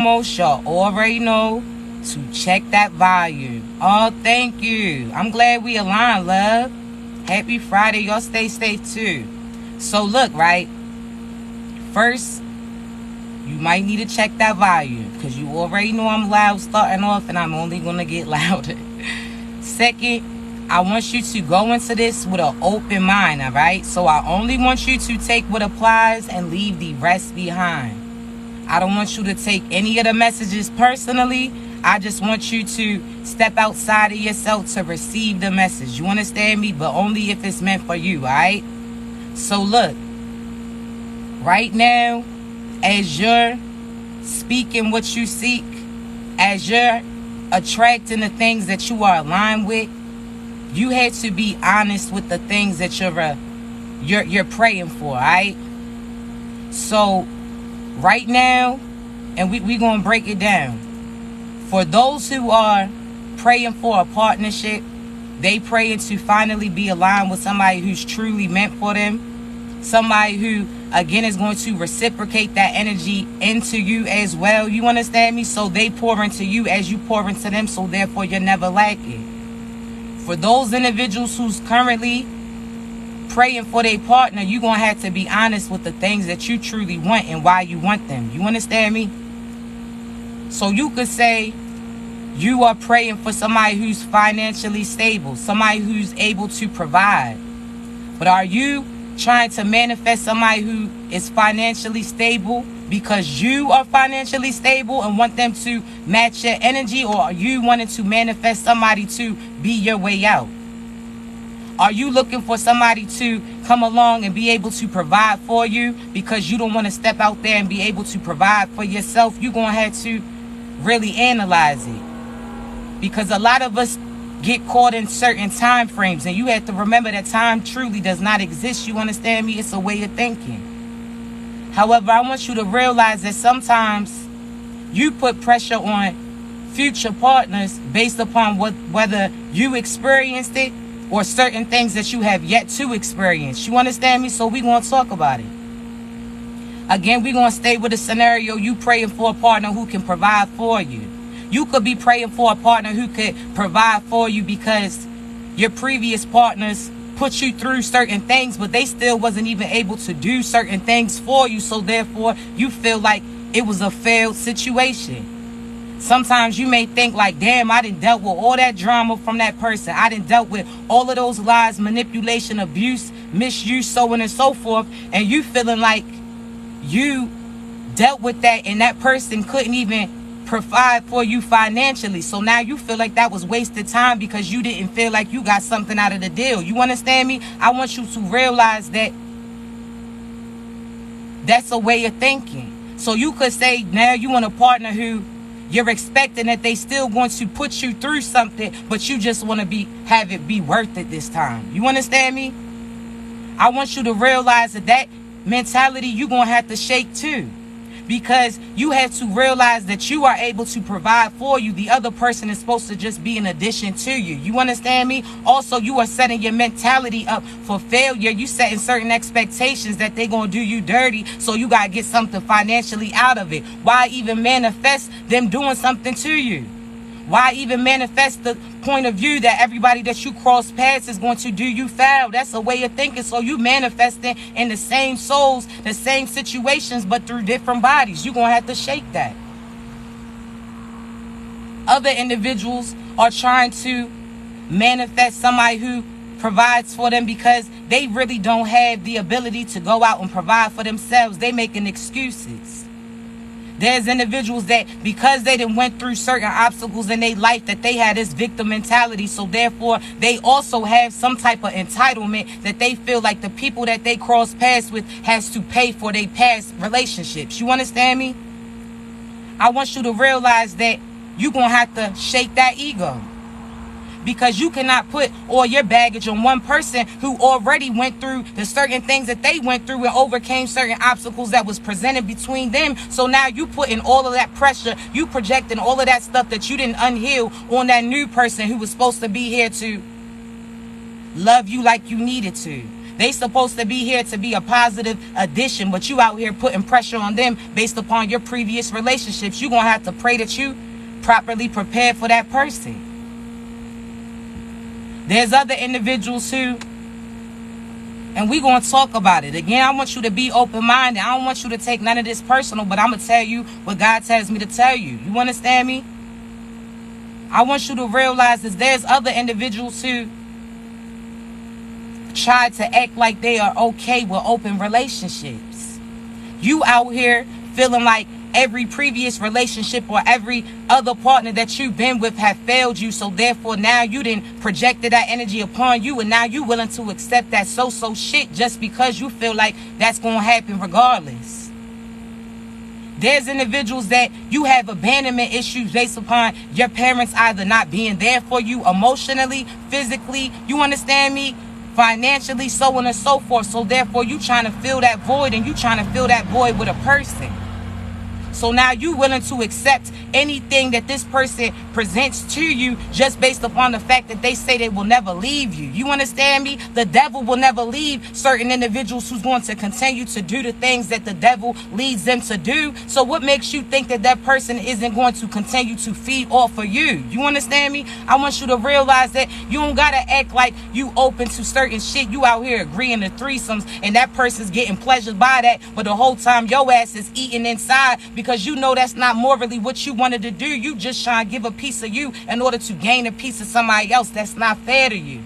Most y'all already know to check that volume. Oh, thank you. I'm glad we aligned, love. Happy Friday. Y'all stay safe too. So look, right? First, you might need to check that volume because you already know I'm loud starting off and I'm only going to get louder. Second, I want you to go into this with an open mind, all right? So I only want you to take what applies and leave the rest behind. I don't want you to take any of the messages personally. I just want you to step outside of yourself to receive the message. You understand me? But only if it's meant for you, all right? So look, right now, as you're speaking what you seek, as you're attracting the things that you are aligned with, you have to be honest with the things that you're praying for, all right? So right now, and we gonna break it down. For those who are praying for a partnership, they praying to finally be aligned with somebody who's truly meant for them. Somebody who, again, is going to reciprocate that energy into you as well. You understand me? So they pour into you as you pour into them. So therefore, you're never lacking. For those individuals who's currently praying for their partner, you're going to have to be honest with the things that you truly want and why you want them. You understand me? So you could say you are praying for somebody who's financially stable, somebody who's able to provide. But are you trying to manifest somebody who is financially stable because you are financially stable and want them to match your energy? Or are you wanting to manifest somebody to be your way out? Are you looking for somebody to come along and be able to provide for you because you don't want to step out there and be able to provide for yourself? You're going to have to really analyze it. Because a lot of us get caught in certain time frames, and you have to remember that time truly does not exist. You understand me? It's a way of thinking. However, I want you to realize that sometimes you put pressure on future partners based upon whether you experienced it or certain things that you have yet to experience. You understand me? So we're going to talk about it. Again, we're going to stay with a scenario. You praying for a partner who can provide for you. You could be praying for a partner who could provide for you because your previous partners put you through certain things, but they still wasn't even able to do certain things for you. So therefore, you feel like it was a failed situation. Sometimes you may think like, damn, I done dealt with all that drama from that person. I done dealt with all of those lies, manipulation, abuse, misuse, so on and so forth. And you feeling like you dealt with that and that person couldn't even provide for you financially. So now you feel like that was wasted time because you didn't feel like you got something out of the deal. You understand me? I want you to realize that that's a way of thinking. So you could say now you want a partner who you're expecting that they still going to put you through something, but you just want to have it be worth it this time. You understand me? I want you to realize that mentality you're going to have to shake too. Because you have to realize that you are able to provide for you. The other person is supposed to just be an addition to you. You understand me? Also, you are setting your mentality up for failure. You setting certain expectations that they're going to do you dirty. So you got to get something financially out of it. Why even manifest them doing something to you? Why even manifest the point of view that everybody that you cross paths is going to do you foul? That's a way of thinking. So you manifesting in the same souls, the same situations, but through different bodies. You're going to have to shake that. Other individuals are trying to manifest somebody who provides for them because they really don't have the ability to go out and provide for themselves. They making excuses. There's individuals that because they done went through certain obstacles in their life that they had this victim mentality. So therefore, they also have some type of entitlement that they feel like the people that they cross paths with has to pay for their past relationships. You understand me? I want you to realize that you're going to have to shake that ego. Because you cannot put all your baggage on one person who already went through the certain things that they went through and overcame certain obstacles that was presented between them. So now you putting all of that pressure, you projecting all of that stuff that you didn't unheal on that new person who was supposed to be here to love you like you needed to. They supposed to be here to be a positive addition, but you out here putting pressure on them based upon your previous relationships. You're going to have to pray that you properly prepared for that person. There's other individuals who, and we're going to talk about it. Again, I want you to be open-minded. I don't want you to take none of this personal, but I'm going to tell you what God tells me to tell you. You understand me? I want you to realize that there's other individuals who try to act like they are okay with open relationships. You out here feeling like every previous relationship or every other partner that you've been with have failed you, so therefore now you didn't projected that energy upon you, and now you willing to accept that so-so shit just because you feel like that's gonna happen regardless. There's individuals that you have abandonment issues based upon your parents either not being there for you emotionally, physically, you understand me, financially, so on and so forth. So therefore you trying to fill that void, and you trying to fill that void with a person. So now you willing to accept anything that this person presents to you just based upon the fact that they say they will never leave you. You understand me? The devil will never leave certain individuals who's going to continue to do the things that the devil leads them to do. So what makes you think that that person isn't going to continue to feed off of you? You understand me? I want you to realize that you don't got to act like you open to certain shit. You out here agreeing to threesomes and that person's getting pleasured by that, but the whole time your ass is eating inside because you know that's not morally what you wanted to do. You just trying to give a piece of you in order to gain a piece of somebody else. That's not fair to you.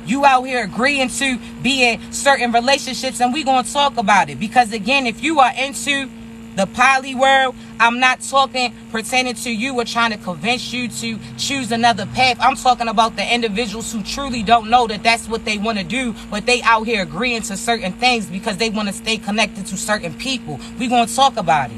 You out here agreeing to be in certain relationships, and we gonna talk about it. Because again, if you are into the poly world, I'm not talking pertaining to you or trying to convince you to choose another path. I'm talking about the individuals who truly don't know that that's what they want to do, but they out here agreeing to certain things because they want to stay connected to certain people. We're going to talk about it.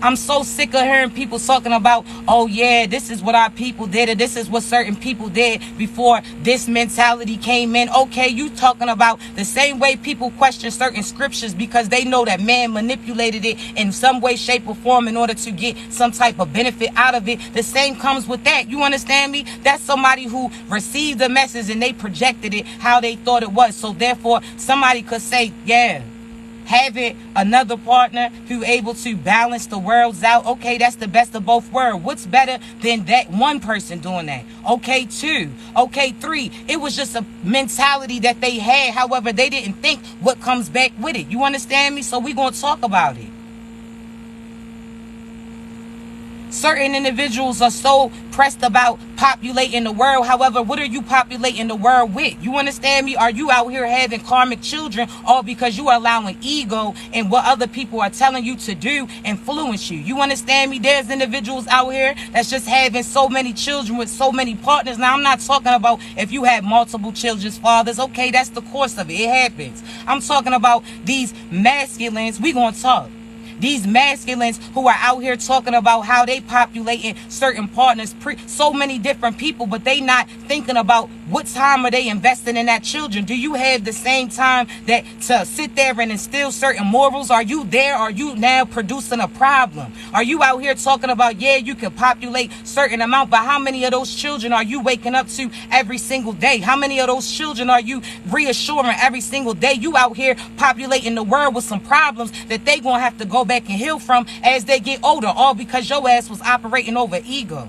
I'm so sick of hearing people talking about, oh yeah, this is what our people did, or this is what certain people did before this mentality came in. Okay, you talking about the same way people question certain scriptures because they know that man manipulated it in some way, shape, or form in order to get some type of benefit out of it. The same comes with that. You understand me? That's somebody who received the message and they projected it how they thought it was. So therefore, somebody could say, yeah, having another partner who able to balance the worlds out. Okay, that's the best of both worlds. What's better than that one person doing that? Okay, 2. Okay, 3. It was just a mentality that they had. However, they didn't think what comes back with it. You understand me? So we're going to talk about it. Certain individuals are so pressed about populating the world. However, what are you populating the world with? You understand me? Are you out here having karmic children all because you are allowing ego and what other people are telling you to do influence you? You understand me? There's individuals out here that's just having so many children with so many partners. Now, I'm not talking about if you have multiple children's fathers. Okay, that's the course of it. It happens. I'm talking about these masculines. We gonna talk. These masculines who are out here talking about how they populating certain partners, so many different people, but they not thinking about what time are they investing in that children. Do you have the same time that to sit there and instill certain morals? Are you there? Are you now producing a problem? Are you out here talking about, yeah, you can populate certain amount, but how many of those children are you waking up to every single day? How many of those children are you reassuring every single day? You out here populating the world with some problems that they gonna have to go back and heal from as they get older, all because your ass was operating over ego.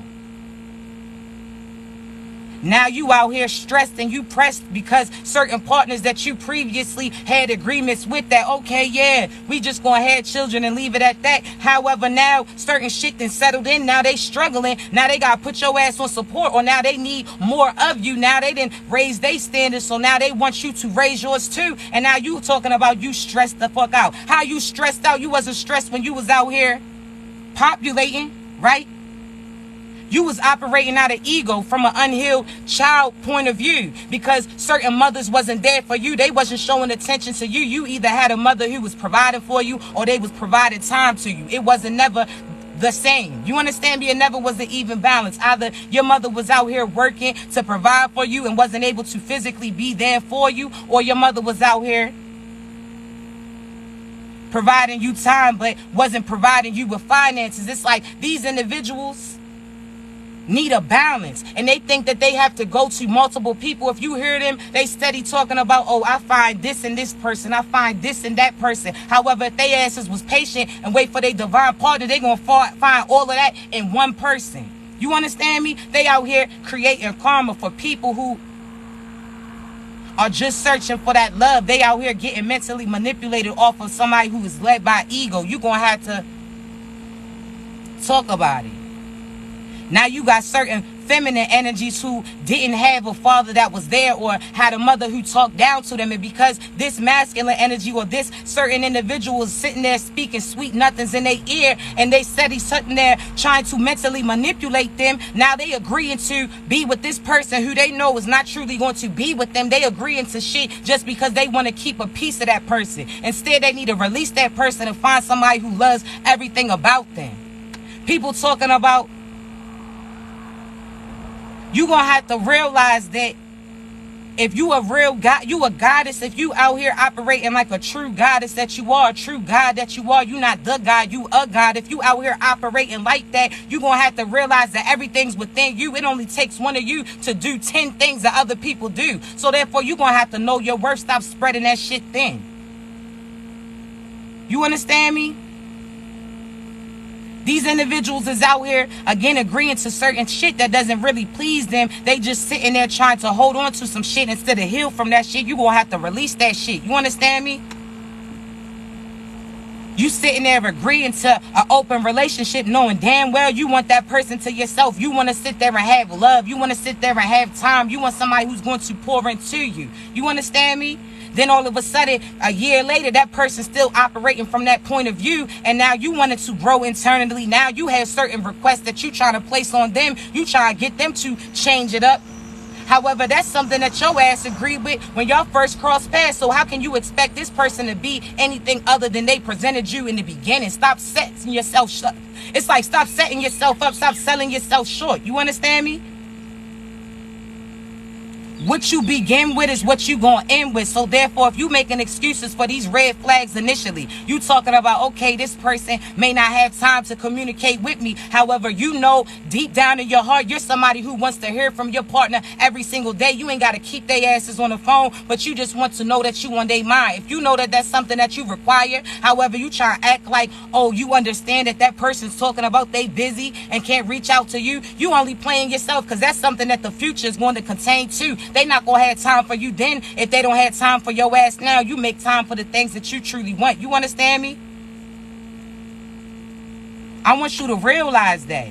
Now you out here stressed and you pressed because certain partners that you previously had agreements with that, okay, yeah, we just gonna have children and leave it at that. However, now certain shit done settled in. Now they struggling. Now they gotta put your ass on support, or now they need more of you. Now they didn't raise their standards, so now they want you to raise yours too. And now you talking about you stressed the fuck out. How you stressed out? You wasn't stressed when you was out here populating, right? You was operating out of ego from an unhealed child point of view because certain mothers wasn't there for you. They wasn't showing attention to you. You either had a mother who was providing for you or they was providing time to you. It wasn't never the same. You understand me? It never was an even balance. Either your mother was out here working to provide for you and wasn't able to physically be there for you, or your mother was out here providing you time but wasn't providing you with finances. It's like these individuals, need a balance, and they think that they have to go to multiple people. If you hear them, they steady talking about, oh, I find this in this person, I find this in that person. However, if they asses was patient and wait for their divine partner, they gonna find all of that in one person. You understand me? They out here creating karma for people who are just searching for that love. They out here getting mentally manipulated off of somebody who is led by ego. You gonna have to talk about it. Now you got certain feminine energies who didn't have a father that was there, or had a mother who talked down to them, and because this masculine energy or this certain individual is sitting there speaking sweet nothings in their ear, and they said he's sitting there trying to mentally manipulate them, now they agreeing to be with this person who they know is not truly going to be with them. They agreeing to shit just because they want to keep a piece of that person. Instead, they need to release that person and find somebody who loves everything about them. People talking about, you gonna have to realize that if you a real God, you a goddess. If you out here operating like a true goddess that you are, a true God that you are, you not the God, you a God. If you out here operating like that, you gonna have to realize that everything's within you. It only takes one of you to do 10 things that other people do. So therefore, you gonna have to know your worth. Stop spreading that shit thin. You understand me? These individuals is out here, again, agreeing to certain shit that doesn't really please them. They just sitting there trying to hold on to some shit instead of heal from that shit. You gonna have to release that shit. You understand me? You sitting there agreeing to an open relationship knowing damn well you want that person to yourself. You want to sit there and have love. You want to sit there and have time. You want somebody who's going to pour into you. You understand me? Then all of a sudden, a year later, that person's still operating from that point of view. And now you wanted to grow internally. Now you have certain requests that you trying to place on them. You trying to get them to change it up. However, that's something that your ass agreed with when y'all first crossed paths. So how can you expect this person to be anything other than they presented you in the beginning? Stop setting yourself short. It's like, stop setting yourself up. Stop selling yourself short. You understand me? What you begin with is what you gonna end with. So therefore, if you making excuses for these red flags initially, you talking about, okay, this person may not have time to communicate with me. However, you know deep down in your heart, you're somebody who wants to hear from your partner every single day. You ain't got to keep their asses on the phone, but you just want to know that you on their mind. If you know that that's something that you require, however, you try to act like, oh, you understand that that person's talking about they busy and can't reach out to you. You only playing yourself, because that's something that the future is going to contain too. They not gonna have time for you then. If they don't have time for your ass now, you make time for the things that you truly want. You understand me? I want you to realize that.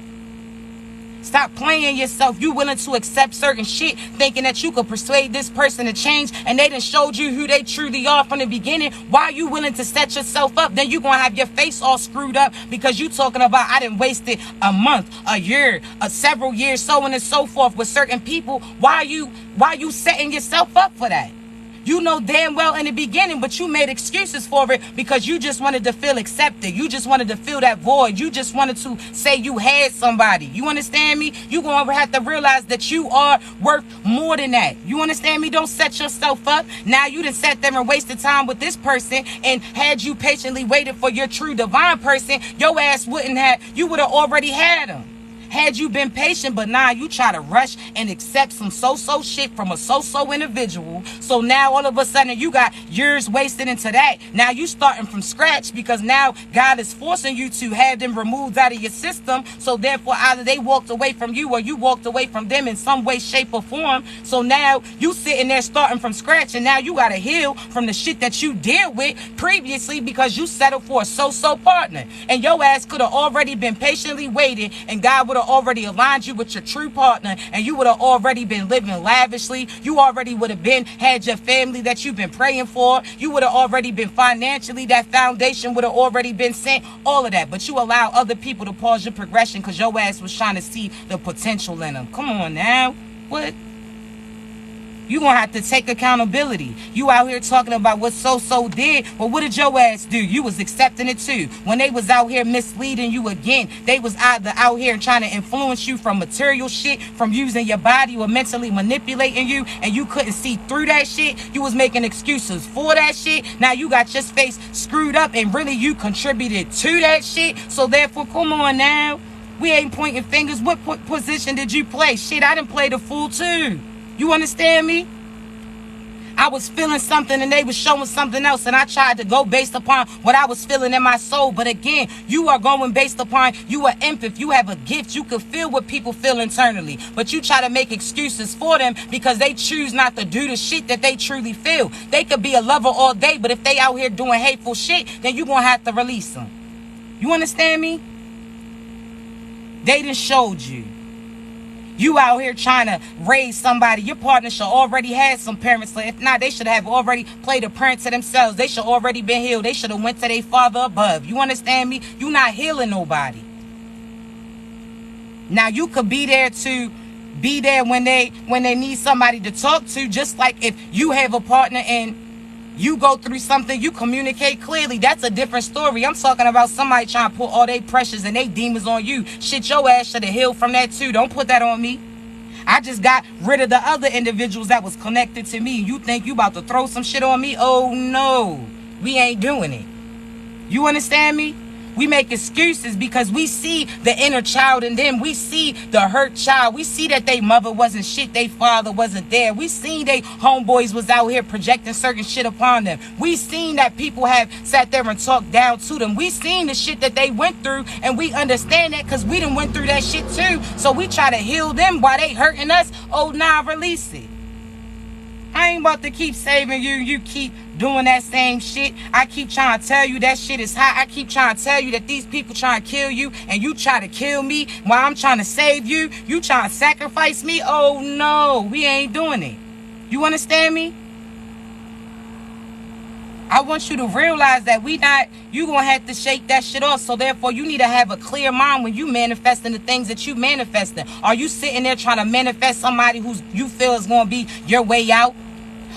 Stop playing yourself. You willing to accept certain shit, thinking that you could persuade this person to change, and they done showed you who they truly are from the beginning. Why are you willing to set yourself up? Then you gonna have your face all screwed up because you talking about, I done wasted a month, a year, several years, so on and so forth with certain people. Why are you setting yourself up for that? You know damn well in the beginning, but you made excuses for it because you just wanted to feel accepted. You just wanted to fill that void. You just wanted to say you had somebody. You understand me? You're going to have to realize that you are worth more than that. You understand me? Don't set yourself up. Now you done sat there and wasted time with this person, and had you patiently waited for your true divine person, your ass wouldn't have, you would have already had him. Had you been patient, but now you try to rush and accept some so-so shit from a so-so individual. So now all of a sudden you got years wasted into that. Now you starting from scratch because now God is forcing you to have them removed out of your system. So therefore either they walked away from you or you walked away from them in some way, shape, or form. So now you sitting there starting from scratch, and now you got to heal from the shit that you dealt with previously because you settled for a so-so partner. And your ass could have already been patiently waiting, and God would have already aligned you with your true partner, and you would have already been living lavishly. You already would have been had your family that you've been praying for. You would have already been financially, that foundation would have already been sent, all of that. But you allow other people to pause your progression because your ass was trying to see the potential in them. Come on now. What? You gonna have to take accountability. You out here talking about what so-so did. Well, what did your ass do? You was accepting it too. When they was out here misleading you again, they was either out here trying to influence you from material shit, from using your body or mentally manipulating you, and you couldn't see through that shit. You was making excuses for that shit. Now you got your face screwed up, and really you contributed to that shit. So therefore, come on now. We ain't pointing fingers. What position did you play? Shit, I didn't play the fool too. You understand me? I was feeling something and they was showing something else, and I tried to go based upon what I was feeling in my soul. But again, you are going based upon, you are empath, you have a gift, you can feel what people feel internally, but you try to make excuses for them because they choose not to do the shit that they truly feel. They could be a lover all day, but if they out here doing hateful shit, then you gonna have to release them. You understand me? They done showed you. You out here trying to raise somebody. Your partner should already have some parents. So if not, they should have already played a parent to themselves. They should already been healed. They should have went to their father above. You understand me? You not healing nobody. Now you could be there to be there when they need somebody to talk to. Just like if you have a partner and you go through something, you communicate clearly. That's a different story. I'm talking about somebody trying to put all their pressures and they demons on you. Shit, your ass should have healed from that too. Don't put that on me. I just got rid of the other individuals that was connected to me. You think you about to throw some shit on me? Oh no, we ain't doing it. You understand me? We make excuses because we see the inner child in them. We see the hurt child. We see that they mother wasn't shit. They father wasn't there. We seen they homeboys was out here projecting certain shit upon them. We seen that people have sat there and talked down to them. We seen the shit that they went through, and we understand that because we done went through that shit too. So we try to heal them while they hurting us. Oh, nah, release it. I ain't about to keep saving you. You keep doing that same shit. I keep trying to tell you that shit is hot. I keep trying to tell you that these people trying to kill you, and you try to kill me while I'm trying to save you. You trying to sacrifice me? Oh no, we ain't doing it. You understand me? I want you to realize that you gonna have to shake that shit off. So therefore, you need to have a clear mind when you manifesting the things that you manifesting. Are you sitting there trying to manifest somebody who you feel is gonna be your way out?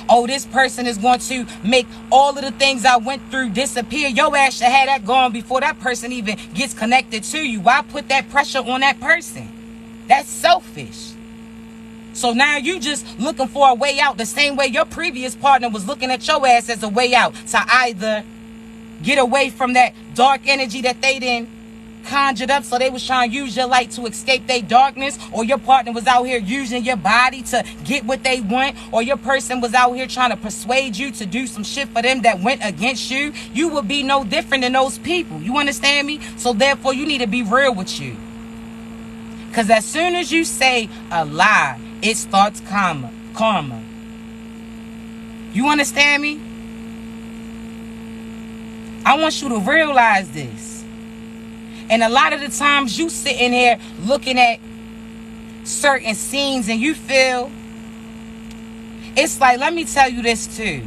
Oh, this person is going to make all of the things I went through disappear. Your ass should have that gone before that person even gets connected to you. Why put that pressure on that person? That's selfish. So now you just looking for a way out the same way your previous partner was looking at your ass as a way out, to either get away from that dark energy that they didn't conjured up. So they was trying to use your light to escape their darkness, or your partner was out here using your body to get what they want, or your person was out here trying to persuade you to do some shit for them that went against you. You would be no different than those people. You understand me? So therefore, you need to be real with you. Because as soon as you say a lie, it starts karma. You understand me? I want you to realize this. And a lot of the times you sitting here looking at certain scenes and you feel, it's like, let me tell you this too.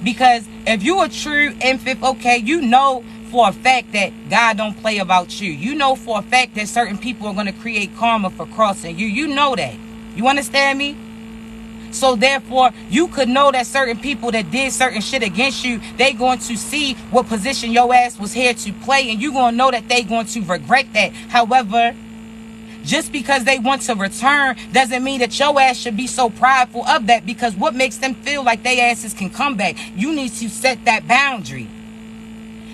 Because if you a true empath, okay, you know for a fact that God don't play about you. You know for a fact that certain people are going to create karma for crossing you. You know that. You understand me? So therefore, you could know that certain people that did certain shit against you, they going to see what position your ass was here to play, and you going to know that they going to regret that. However, just because they want to return doesn't mean that your ass should be so prideful of that, because what makes them feel like their asses can come back? You need to set that boundary.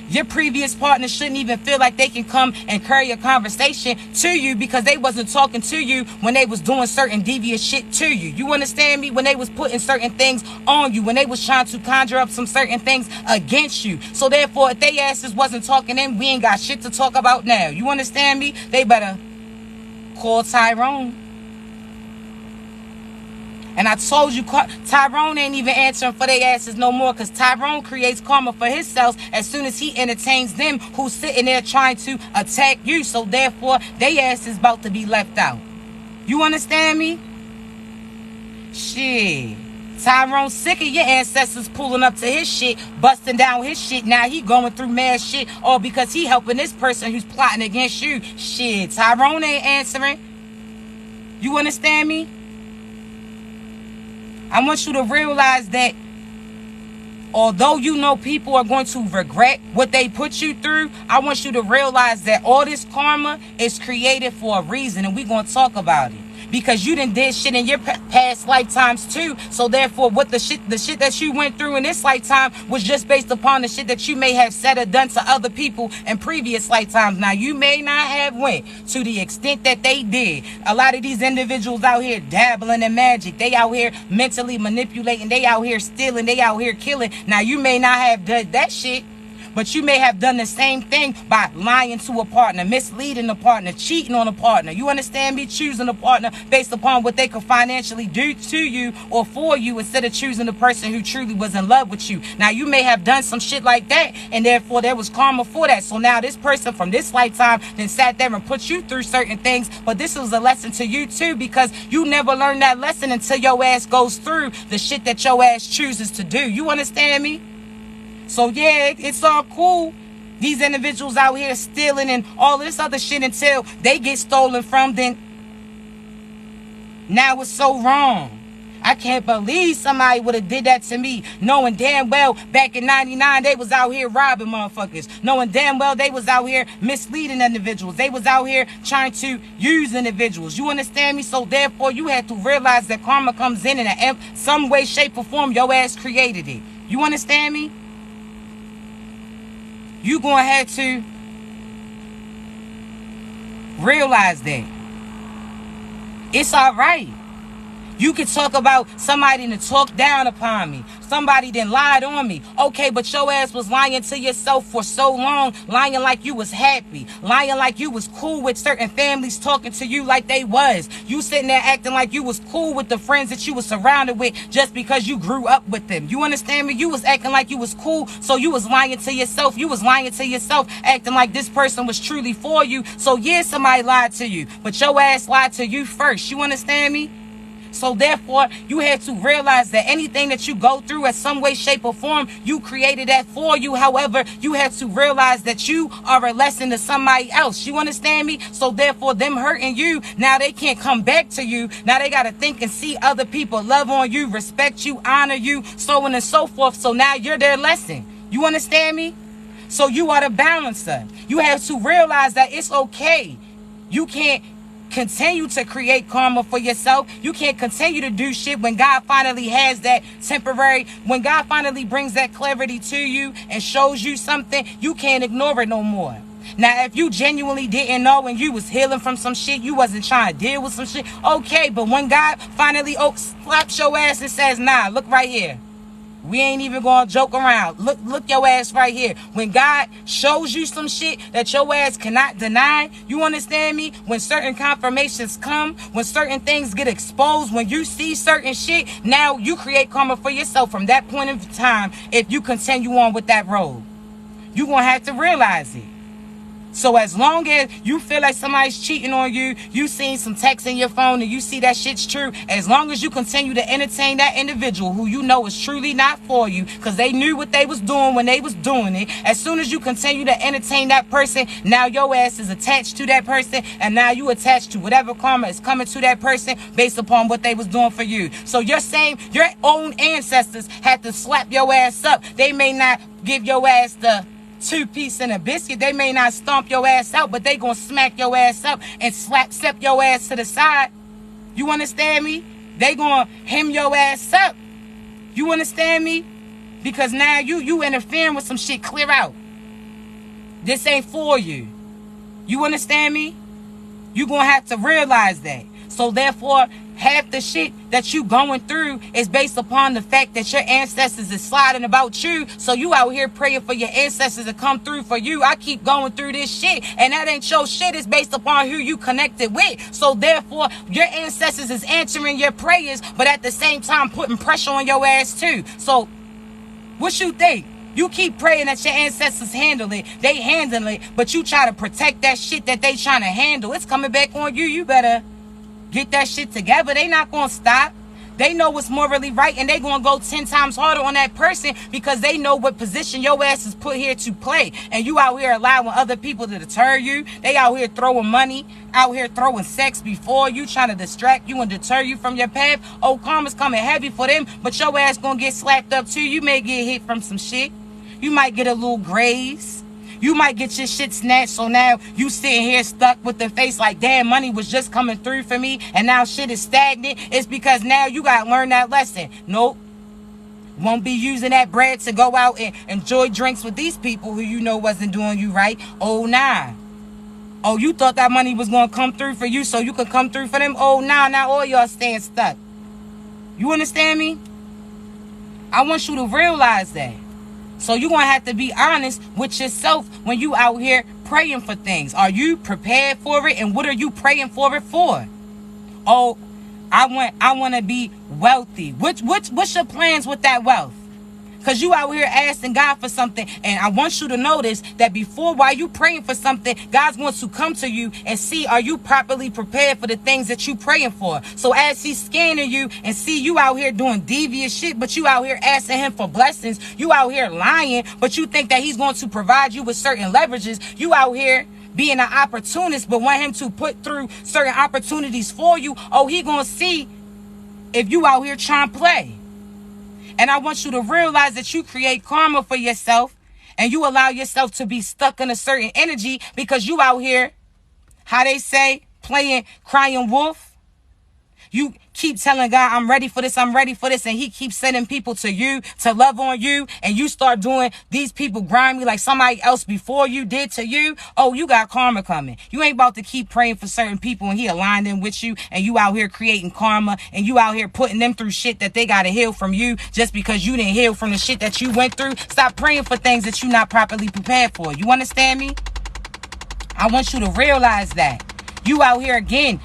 Your previous partner shouldn't even feel like they can come and carry a conversation to you because they wasn't talking to you when they was doing certain devious shit to you. You understand me? When they was putting certain things on you, when they was trying to conjure up some certain things against you. So therefore, if they asses wasn't talking in, we ain't got shit to talk about now. You understand me? They better call Tyrone. And I told you, Tyrone ain't even answering for their asses no more, because Tyrone creates karma for himself as soon as he entertains them who's sitting there trying to attack you. So therefore, their ass is about to be left out. You understand me? Shit. Tyrone sick of your ancestors pulling up to his shit, busting down his shit. Now he going through mad shit, all because he helping this person who's plotting against you. Shit, Tyrone ain't answering. You understand me? I want you to realize that although you know people are going to regret what they put you through, I want you to realize that all this karma is created for a reason, and we're going to talk about it. because you done did shit in your past lifetimes too. So therefore, what the shit that you went through in this lifetime was just based upon the shit that you may have said or done to other people in previous lifetimes. Now, you may not have went to the extent that they did. A lot of these individuals out here dabbling in magic. They out here mentally manipulating. They out here stealing. They out here killing. Now, you may not have done that shit, but you may have done the same thing by lying to a partner, misleading a partner, cheating on a partner. You understand me? Choosing a partner based upon what they could financially do to you or for you instead of choosing the person who truly was in love with you. Now, you may have done some shit like that, and therefore there was karma for that. So now this person from this lifetime then sat there and put you through certain things, but this was a lesson to you too, because you never learn that lesson until your ass goes through the shit that your ass chooses to do. You understand me? So yeah, it's all cool. These individuals out here stealing and all this other shit until they get stolen from, then now it's so wrong. I can't believe somebody would have did that to me, knowing damn well back in 99 they was out here robbing motherfuckers, knowing damn well they was out here misleading individuals. They was out here trying to use individuals. You understand me? So therefore, you have to realize that karma comes in some way, shape, or form. Your ass created it. You understand me? You gonna have to realize that it's all right. You can talk about somebody to talk down upon me. Somebody then lied on me. Okay, but your ass was lying to yourself for so long, lying like you was happy, lying like you was cool with certain families talking to you like they was. You sitting there acting like you was cool with the friends that you was surrounded with just because you grew up with them. You understand me? You was acting like you was cool, so you was lying to yourself. You was lying to yourself, acting like this person was truly for you. So yeah, somebody lied to you, but your ass lied to you first. You understand me? So therefore, you have to realize that anything that you go through in some way, shape, or form, you created that for you. However, you have to realize that you are a lesson to somebody else. You understand me? So therefore, them hurting you, now they can't come back to you. Now they got to think and see other people love on you, respect you, honor you, so on and so forth. So now you're their lesson. You understand me? So you are the balancer. You have to realize that it's okay. You can't continue to create karma for yourself. You can't continue to do shit when God finally has that temporary, when God finally brings that clarity to you and shows you something, you can't ignore it no more. Now, if you genuinely didn't know and you was healing from some shit, you wasn't trying to deal with some shit, okay, but when God finally slaps your ass and says, nah, look right here, we ain't even gonna joke around. Look your ass right here. When God shows you some shit that your ass cannot deny, you understand me? When certain confirmations come, when certain things get exposed, when you see certain shit, now you create karma for yourself from that point in time. If you continue on with that road, you gonna have to realize it. So as long as you feel like somebody's cheating on you, you seen some text in your phone and you see that shit's true, as long as you continue to entertain that individual who you know is truly not for you, because they knew what they was doing when they was doing it, as soon as you continue to entertain that person, now your ass is attached to that person, and now you attached to whatever karma is coming to that person based upon what they was doing for you. So you're saying your own ancestors had to slap your ass up. They may not give your ass the 2 piece and a biscuit. They may not stomp your ass out, but they gonna smack your ass up and step your ass to the side. You understand me? They gonna hem your ass up. You understand me? Because now you interfering with some shit. Clear out. This ain't for you. You understand me? You gonna have to realize that. So therefore, half the shit that you going through is based upon the fact that your ancestors is sliding about you. So you out here praying for your ancestors to come through for you. I keep going through this shit, and that ain't your shit. It's based upon who you connected with. So therefore, your ancestors is answering your prayers, but at the same time putting pressure on your ass too. So what you think? You keep praying that your ancestors handle it. They handle it, but you try to protect that shit that they trying to handle. It's coming back on you. You better get that shit together. They not gonna stop. They know what's morally right, and they gonna go 10 times harder on that person because they know what position your ass is put here to play. And you out here allowing other people to deter you. They out here throwing money, out here throwing sex before you, trying to distract you and deter you from your path. Oh, karma's coming heavy for them, but your ass gonna get slapped up too. You may get hit from some shit. You might get a little graze. You might get your shit snatched, so now you sitting here stuck with the face like, damn, money was just coming through for me, and now shit is stagnant. It's because now you got to learn that lesson. Nope. Won't be using that bread to go out and enjoy drinks with these people who you know wasn't doing you right. Oh, nah. Oh, you thought that money was going to come through for you so you could come through for them? Oh, nah, now all y'all staying stuck. You understand me? I want you to realize that. So you're going to have to be honest with yourself when you out here praying for things. Are you prepared for it? And what are you praying for it for? Oh, I want to be wealthy. What's your plans with that wealth? Because you out here asking God for something. And I want you to notice that while you praying for something, God's going to come to you and see, are you properly prepared for the things that you praying for? So as he's scanning you and see you out here doing devious shit, but you out here asking him for blessings, you out here lying, but you think that he's going to provide you with certain leverages. You out here being an opportunist, but want him to put through certain opportunities for you. Oh, he going to see if you out here trying to play. And I want you to realize that you create karma for yourself and you allow yourself to be stuck in a certain energy because you out here, how they say, playing crying wolf. You keep telling God, I'm ready for this, I'm ready for this. And he keeps sending people to you to love on you. And you start doing these people grimy like somebody else before you did to you. Oh, you got karma coming. You ain't about to keep praying for certain people and he aligned them with you. And you out here creating karma. And you out here putting them through shit that they got to heal from you just because you didn't heal from the shit that you went through. Stop praying for things that you're not properly prepared for. You understand me? I want you to realize that. You out here again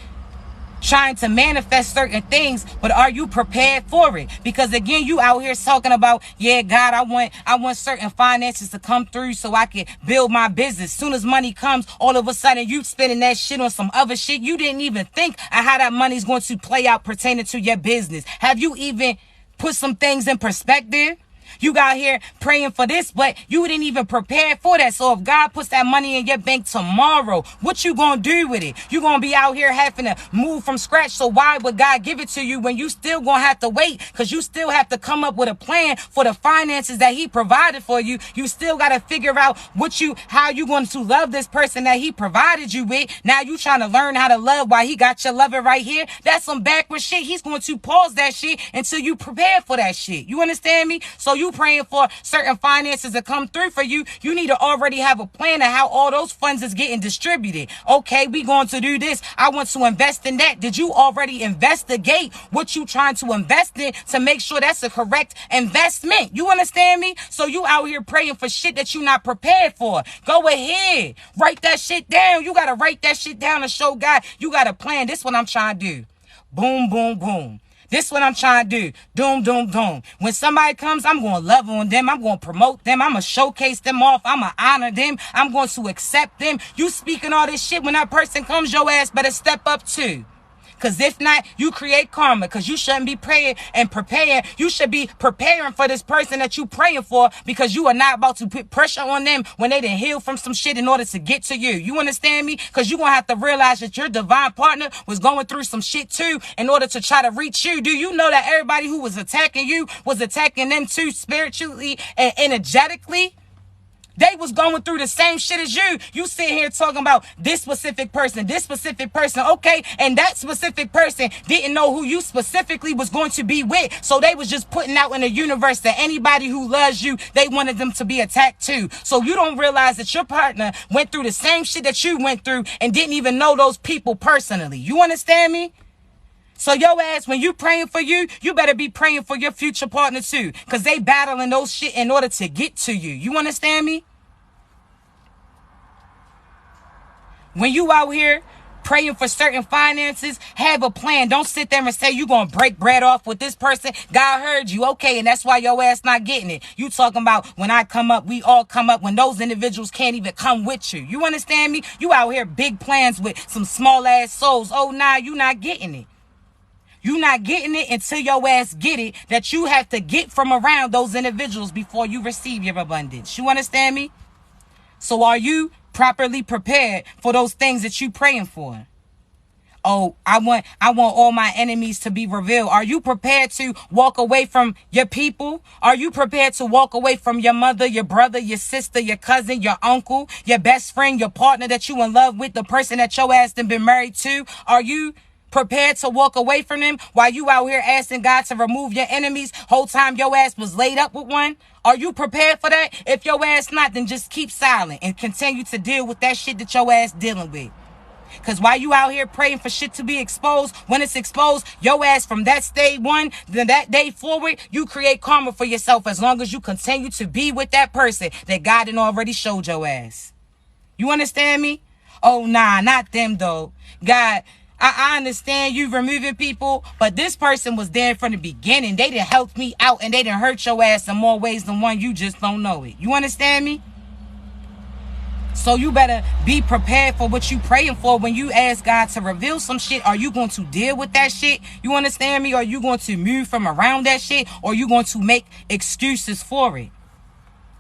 trying to manifest certain things, but are you prepared for it? Because again, you out here talking about, yeah, God, I want certain finances to come through so I can build my business. Soon as money comes, all of a sudden you spending that shit on some other shit. You didn't even think of how that money's going to play out pertaining to your business. Have you even put some things in perspective? You got here praying for this, but you didn't even prepare for that. So if God puts that money in your bank tomorrow, what you gonna do with it? You gonna be out here having to move from scratch. So why would God give it to you when you still gonna have to wait? Because you still have to come up with a plan for the finances that he provided for you. You still gotta figure out how you going to love this person that he provided you with. Now you trying to learn how to love while he got your lover right here. That's some backward shit. He's going to pause that shit until you prepare for that shit. You understand me? So you praying for certain finances to come through for you, you need to already have a plan of how all those funds is getting distributed. Okay, we going to do this. I want to invest in that. Did you already investigate what you trying to invest in to make sure that's a correct investment? You understand me? So you out here praying for shit that you not prepared for. Go ahead. Write that shit down. You got to write that shit down and show God you got a plan. This is what I'm trying to do. Boom, boom, boom. This is what I'm trying to do. Doom, doom, doom. When somebody comes, I'm going to love on them. I'm going to promote them. I'm going to showcase them off. I'm going to honor them. I'm going to accept them. You speaking all this shit. When that person comes, your ass better step up too. Because if not, you create karma. Because you shouldn't be praying and preparing. You should be preparing for this person that you praying for, because you are not about to put pressure on them when they didn't heal from some shit in order to get to you. You understand me? Because you're going to have to realize that your divine partner was going through some shit too in order to try to reach you. Do you know that everybody who was attacking you was attacking them too, spiritually and energetically? They was going through the same shit as you. You sit here talking about this specific person. Okay. And that specific person didn't know who you specifically was going to be with. So they was just putting out in the universe that anybody who loves you, they wanted them to be attacked too. So you don't realize that your partner went through the same shit that you went through and didn't even know those people personally. You understand me? So your ass, when you praying for you, you better be praying for your future partner too. Because they battling those shit in order to get to you. You understand me? When you out here praying for certain finances, have a plan. Don't sit there and say you're going to break bread off with this person. God heard you. Okay, and that's why your ass not getting it. You talking about when I come up, we all come up, when those individuals can't even come with you. You understand me? You out here big plans with some small ass souls. Oh, nah, you not getting it. You not getting it until your ass get it, that you have to get from around those individuals before you receive your abundance. You understand me? So are you properly prepared for those things that you praying for? Oh, I want all my enemies to be revealed. Are you prepared to walk away from your people? Are you prepared to walk away from your mother, your brother, your sister, your cousin, your uncle, your best friend, your partner that you in love with, the person that your ass done been married to? Are you prepared to walk away from them while you out here asking God to remove your enemies? Whole time your ass was laid up with one. Are you prepared for that? If your ass not, then just keep silent and continue to deal with that shit that your ass dealing with. Because while you out here praying for shit to be exposed, when it's exposed, your ass from that day one, then that day forward, you create karma for yourself as long as you continue to be with that person that God had already showed your ass. You understand me? Oh, nah, not them though. God, I understand you removing people, but this person was there from the beginning. They done helped me out and they done hurt your ass in more ways than one. You just don't know it. You understand me? So you better be prepared for what you praying for when you ask God to reveal some shit. Are you going to deal with that shit? You understand me? Are you going to move from around that shit? Or are you going to make excuses for it?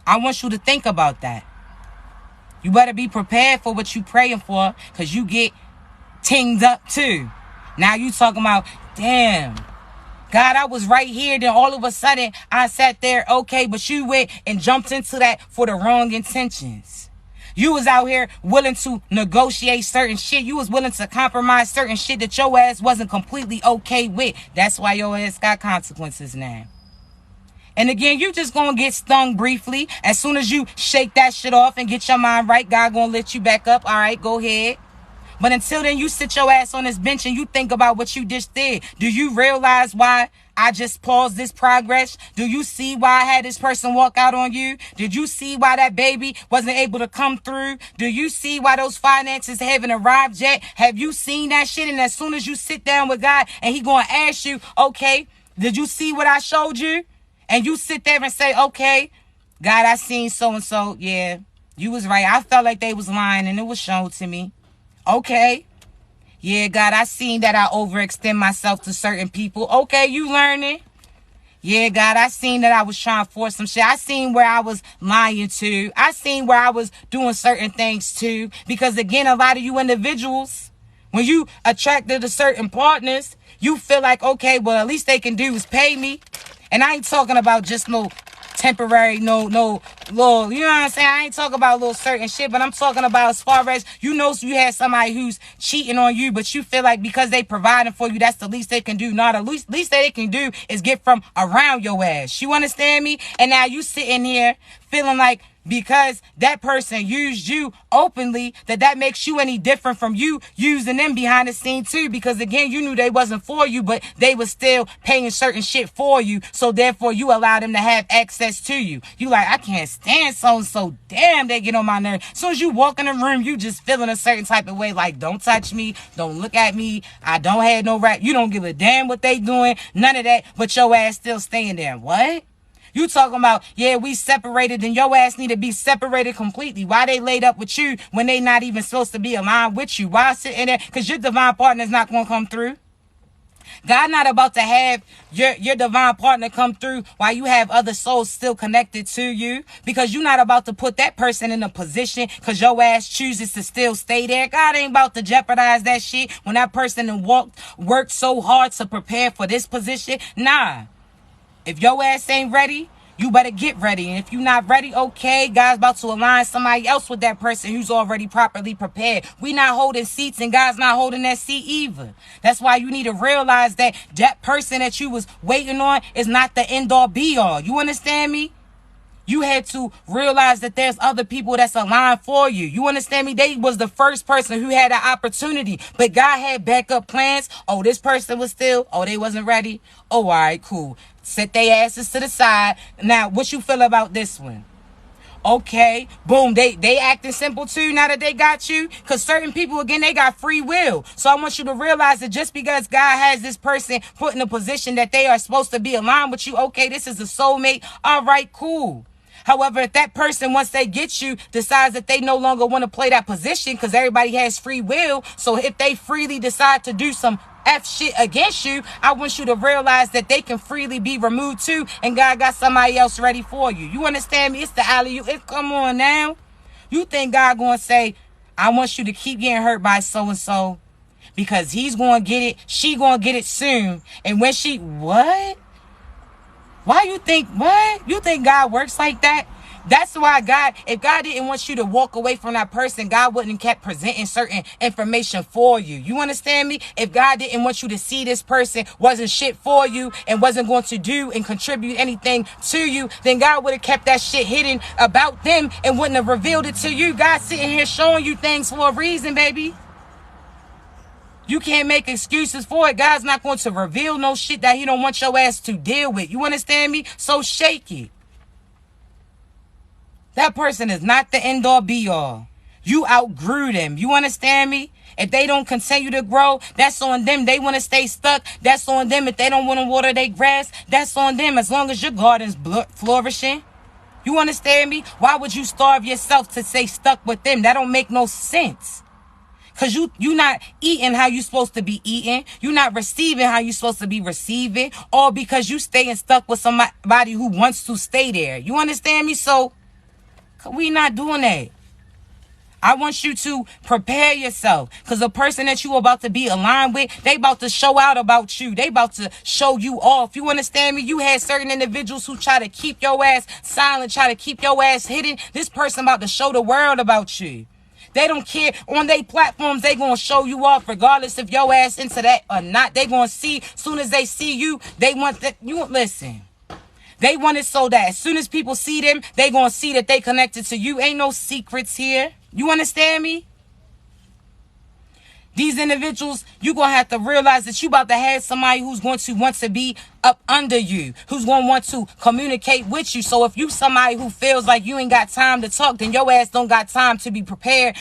I want you to think about that. You better be prepared for what you praying for, because you get tinged up too. Now you talking about, damn, God, I was right here. Then all of a sudden I sat there. Okay, but you went and jumped into that for the wrong intentions. You was out here willing to negotiate certain shit. You was willing to compromise certain shit that your ass wasn't completely okay with. That's why your ass got consequences now. And again, you just gonna get stung briefly. As soon as you shake that shit off and get your mind right, God gonna let you back up. All right, go ahead. But until then, you sit your ass on this bench and you think about what you just did. Do you realize why I just paused this progress? Do you see why I had this person walk out on you? Did you see why that baby wasn't able to come through? Do you see why those finances haven't arrived yet? Have you seen that shit? And as soon as you sit down with God and he gonna ask you, okay, did you see what I showed you? And you sit there and say, okay, God, I seen so-and-so. Yeah, you was right. I felt like they was lying and it was shown to me. Okay. Yeah, God, I seen that I overextend myself to certain people. Okay, you learning. Yeah, God, I seen that I was trying to force some shit. I seen where I was lying to. I seen where I was doing certain things too. Because again, a lot of you individuals, when you attracted to certain partners, you feel like, okay, well, at least they can do is pay me. And I ain't talking about just no temporary, no little, you know what I'm saying? I ain't talking about little certain shit, but I'm talking about as far as, you know, so you had somebody who's cheating on you, but you feel like because they providing for you, that's the least they can do. No, the least that they can do is get from around your ass. You understand me? And now you sitting here feeling like because that person used you openly, that makes you any different from you using them behind the scene too. Because again, you knew they wasn't for you, but they was still paying certain shit for you. So therefore you allow them to have access to you. You like, I can't stand so damn, they get on my nerves. As soon as you walk in the room, you just feeling a certain type of way. Like, don't touch me. Don't look at me. I don't have no right. You don't give a damn what they doing. None of that. But your ass still staying there. What? You talking about, yeah, we separated and your ass need to be separated completely. Why they laid up with you when they not even supposed to be aligned with you? Why sitting there? Because your divine partner is not going to come through. God not about to have your divine partner come through while you have other souls still connected to you. Because you're not about to put that person in a position because your ass chooses to still stay there. God ain't about to jeopardize that shit when that person worked so hard to prepare for this position. Nah. If your ass ain't ready, you better get ready. And if you're not ready, okay, God's about to align somebody else with that person who's already properly prepared. We not holding seats and God's not holding that seat either. That's why you need to realize that that person that you was waiting on is not the end all be all. You understand me? You had to realize that there's other people that's aligned for you. You understand me? They was the first person who had an opportunity, but God had backup plans. Oh, this person was still, oh, they wasn't ready. Oh, all right, cool. Set their asses to the side. Now, what you feel about this one? Okay, boom, they acting simple too now that they got you. Because certain people, again, they got free will. So I want you to realize that just because God has this person put in a position that they are supposed to be aligned with you, okay, this is a soulmate. All right, cool. However, if that person, once they get you, decides that they no longer want to play that position, because everybody has free will. So if they freely decide to do some F shit against you, I want you to realize that they can freely be removed too. And God got somebody else ready for you. You understand me? It's the alley-oop. Come on now. You think God going to say, I want you to keep getting hurt by so-and-so. because he's going to get it, she going to get it soon. And when she, what? Why you think, what? You think God works like that? That's why God, if God didn't want you to walk away from that person, God wouldn't have kept presenting certain information for you. You understand me? If God didn't want you to see this person wasn't shit for you and wasn't going to do and contribute anything to you, then God would have kept that shit hidden about them and wouldn't have revealed it to you. God's sitting here showing you things for a reason, baby. You can't make excuses for it. God's not going to reveal no shit that he don't want your ass to deal with. You understand me? So shake it. That person is not the end all be all. You outgrew them. You understand me? If they don't continue to grow, that's on them. They want to stay stuck. That's on them. If they don't want to water their grass, that's on them. As long as your garden's flourishing. You understand me? Why would you starve yourself to stay stuck with them? That don't make no sense. Because you not eating how you supposed to be eating. You not receiving how you supposed to be receiving. All because you staying stuck with somebody who wants to stay there. You understand me? So we not doing that. I want you to prepare yourself, because the person that you about to be aligned with, they about to show out about you. They about to show you off. You understand me? You had certain individuals who try to keep your ass silent, try to keep your ass hidden. This person about to show the world about you. They don't care. On their platforms, they going to show you off regardless if your ass into that or not. They going to see, soon as they see you, they want that. You listen. They want it so that as soon as people see them, they going to see that they connected to you. Ain't no secrets here. You understand me? These individuals, you're going to have to realize that you about to have somebody who's going to want to be up under you, who's going to want to communicate with you. So if you somebody who feels like you ain't got time to talk, then your ass don't got time to be preparing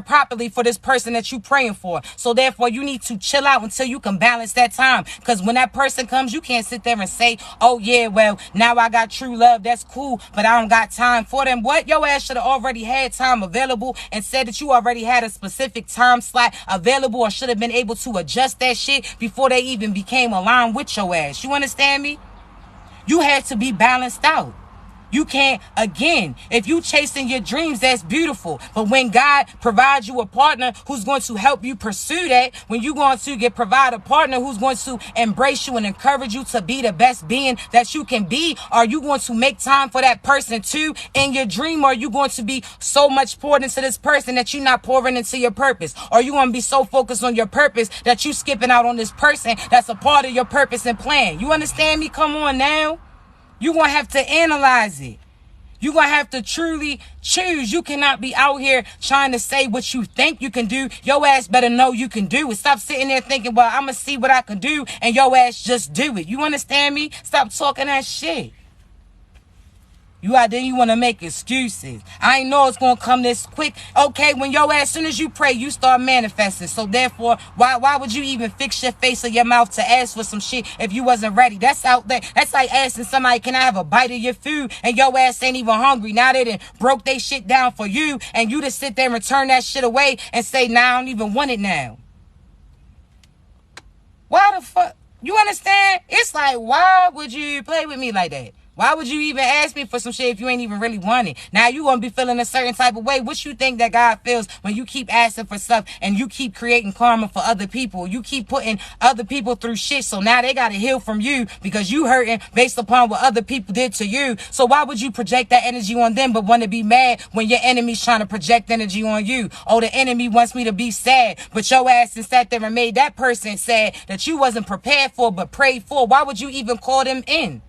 properly for this person that you praying for. So therefore, you need to chill out until you can balance that time. Because when that person comes, you can't sit there and say, oh yeah, well, now I got true love. That's cool, but I don't got time for them. What? Your ass should have already had time available and said that you already had a specific time slot available, or should have been able to adjust that shit before they even became aligned with your ass. You understand me? You have to be balanced out. You can't, again, if you chasing your dreams, that's beautiful. But when God provides you a partner who's going to help you pursue that, when you're going to provide a partner who's going to embrace you and encourage you to be the best being that you can be, are you going to make time for that person too in your dream? Or are you going to be so much poured into this person that you're not pouring into your purpose? Or are you going to be so focused on your purpose that you skipping out on this person that's a part of your purpose and plan? You understand me? Come on now. You're going to have to analyze it. You're going to have to truly choose. You cannot be out here trying to say what you think you can do. Your ass better know you can do it. Stop sitting there thinking, well, I'm going to see what I can do, and your ass just do it. You understand me? Stop talking that shit. You out there, you want to make excuses. I ain't know it's going to come this quick. Okay, when your ass, as soon as you pray, you start manifesting. So therefore, why would you even fix your face or your mouth to ask for some shit if you wasn't ready? That's out there. That's like asking somebody, can I have a bite of your food? And your ass ain't even hungry. Now they done broke they shit down for you, and you just sit there and turn that shit away and say, nah, I don't even want it now. Why the fuck? You understand? It's like, why would you play with me like that? Why would you even ask me for some shit if you ain't even really want it? Now you gonna be feeling a certain type of way. What you think that God feels when you keep asking for stuff and you keep creating karma for other people? You keep putting other people through shit, so now they gotta heal from you because you hurting based upon what other people did to you. So why would you project that energy on them but want to be mad when your enemy's trying to project energy on you? Oh, the enemy wants me to be sad, but your ass has sat there and made that person sad that you wasn't prepared for but prayed for. Why would you even call them in?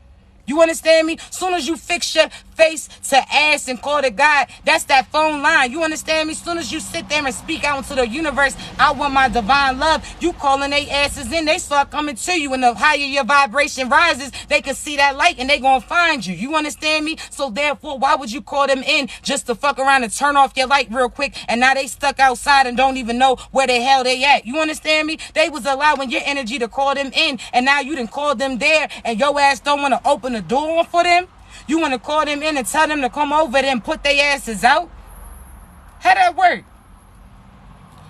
You understand me? Soon as you fix your face to ask and call to God, that's that phone line. You understand me? Soon as you sit there and speak out into the universe, I want my divine love, you calling they asses in, they start coming to you. And the higher your vibration rises, they can see that light and they gonna find you. You understand me? So therefore, why would you call them in just to fuck around and turn off your light real quick, and now they stuck outside and don't even know where the hell they at? You understand me? They was allowing your energy to call them in, and now you done called them there, and your ass don't want to open the door for them. You want to call them in and tell them to come over there and put their asses out? How that work?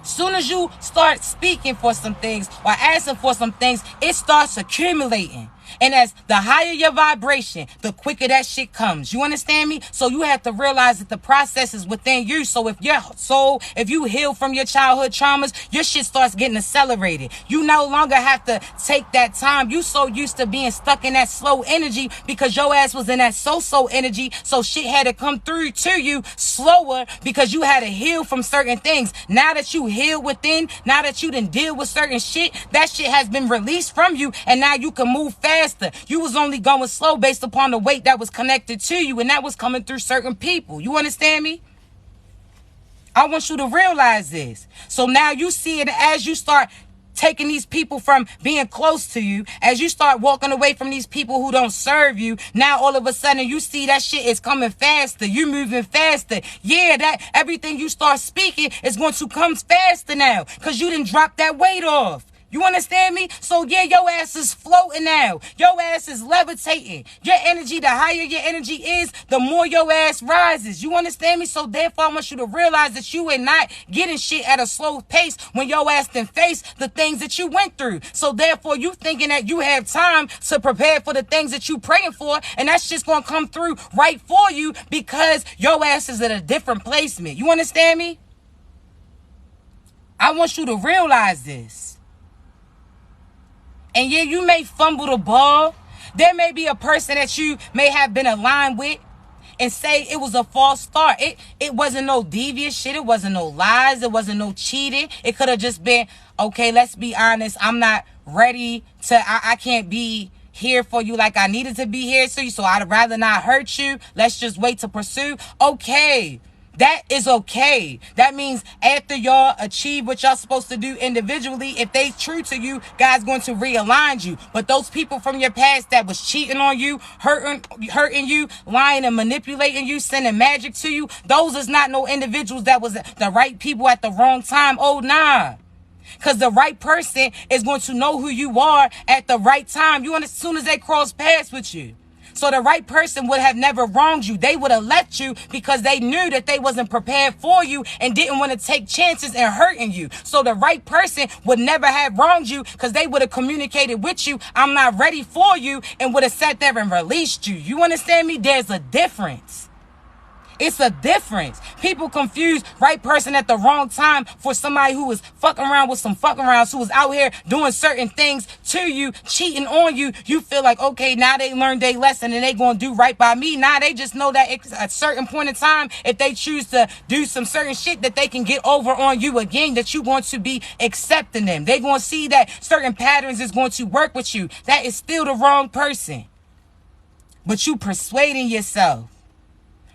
Soon as you start speaking for some things or asking for some things, it starts accumulating. And as the higher your vibration, the quicker that shit comes. You understand me? So you have to realize that the process is within you. So if your soul, if you heal from your childhood traumas, your shit starts getting accelerated. You no longer have to take that time. You so used to being stuck in that slow energy because your ass was in that so-so energy. So shit had to come through to you slower because you had to heal from certain things. Now that you heal within, now that you done deal with certain shit, that shit has been released from you, and now you can move faster. You was only going slow based upon the weight that was connected to you, and that was coming through certain people. You understand me? I want you to realize this. So now you see it as you start taking these people from being close to you, as you start walking away from these people who don't serve you. Now all of a sudden you see that shit is coming faster. You moving faster. Yeah, that everything you start speaking is going to come faster now because you didn't drop that weight off. You understand me? So yeah, your ass is floating now. Your ass is levitating. Your energy, the higher your energy is, the more your ass rises. You understand me? So therefore, I want you to realize that you are not getting shit at a slow pace when your ass then face the things that you went through. So therefore, you thinking that you have time to prepare for the things that you praying for, and that's just going to come through right for you because your ass is at a different placement. You understand me? I want you to realize this. And yeah, you may fumble the ball. There may be a person that you may have been aligned with and say it was a false start. It wasn't no devious shit. It wasn't no lies. It wasn't no cheating. It could have just been, okay, let's be honest. I'm not ready to, I can't be here for you like I needed to be here to you. So I'd rather not hurt you. Let's just wait to pursue. Okay. That is okay. That means after y'all achieve what y'all supposed to do individually, if they true to you, God's going to realign you. But those people from your past that was cheating on you, hurting you, lying and manipulating you, sending magic to you, those is not no individuals that was the right people at the wrong time. Oh, nah. Because the right person is going to know who you are at the right time. You understand? As soon as they cross paths with you. So the right person would have never wronged you. They would have let you because they knew that they wasn't prepared for you and didn't want to take chances in hurting you. So the right person would never have wronged you because they would have communicated with you, I'm not ready for you, and would have sat there and released you. You understand me? There's a difference. It's a difference. People confuse right person at the wrong time for somebody who was fucking around with some fucking arounds, who was out here doing certain things to you, cheating on you. You feel like, okay, now they learned their lesson and they gonna do right by me. Now they just know that at a certain point in time, if they choose to do some certain shit, that they can get over on you again, that you want to be accepting them. They gonna see that certain patterns is going to work with you. That is still the wrong person. But you persuading yourself.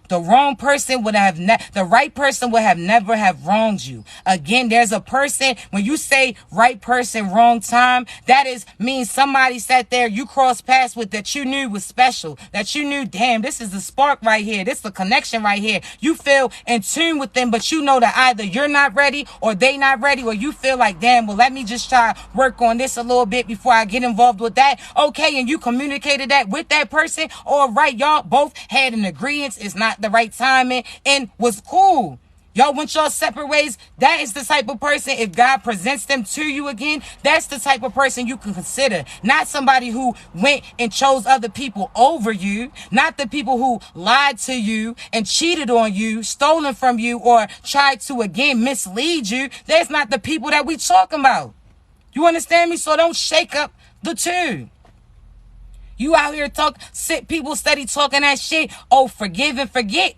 The wrong person would have, the right person would have never have wronged you. Again, there's a person, when you say right person, wrong time, that is means somebody sat there, you crossed paths with, that you knew was special, that you knew, damn, this is the spark right here. This is the connection right here. You feel in tune with them, but you know that either you're not ready or they not ready, or you feel like, damn, well, let me just try to work on this a little bit before I get involved with that. Okay, and you communicated that with that person. All right, y'all both had an agreement. It's not the right timing and was cool. Y'all went y'all separate ways. That is the type of person, if God presents them to you again, that's the type of person you can consider. Not somebody who went and chose other people over you. Not the people who lied to you and cheated on you, stolen from you, or tried to again mislead you. That's not the people that we talking about. You understand me? So don't shake up the two. You out here people steady talking that shit. Oh, forgive and forget.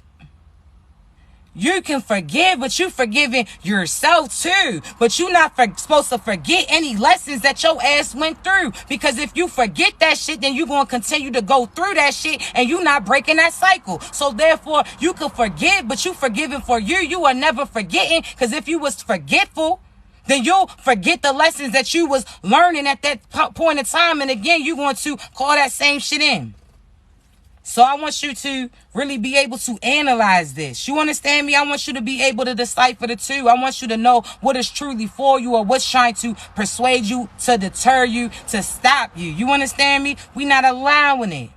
You can forgive, but you forgiving yourself too. But you're not supposed to forget any lessons that your ass went through. Because if you forget that shit, then you're going to continue to go through that shit and you're not breaking that cycle. So therefore, you can forgive, but you forgiving for you. You are never forgetting, because if you was forgetful, then you'll forget the lessons that you was learning at that point in time. And again, you're going to call that same shit in. So I want you to really be able to analyze this. You understand me? I want you to be able to decipher the two. I want you to know what is truly for you or what's trying to persuade you, to deter you, to stop you. You understand me? We're not allowing it.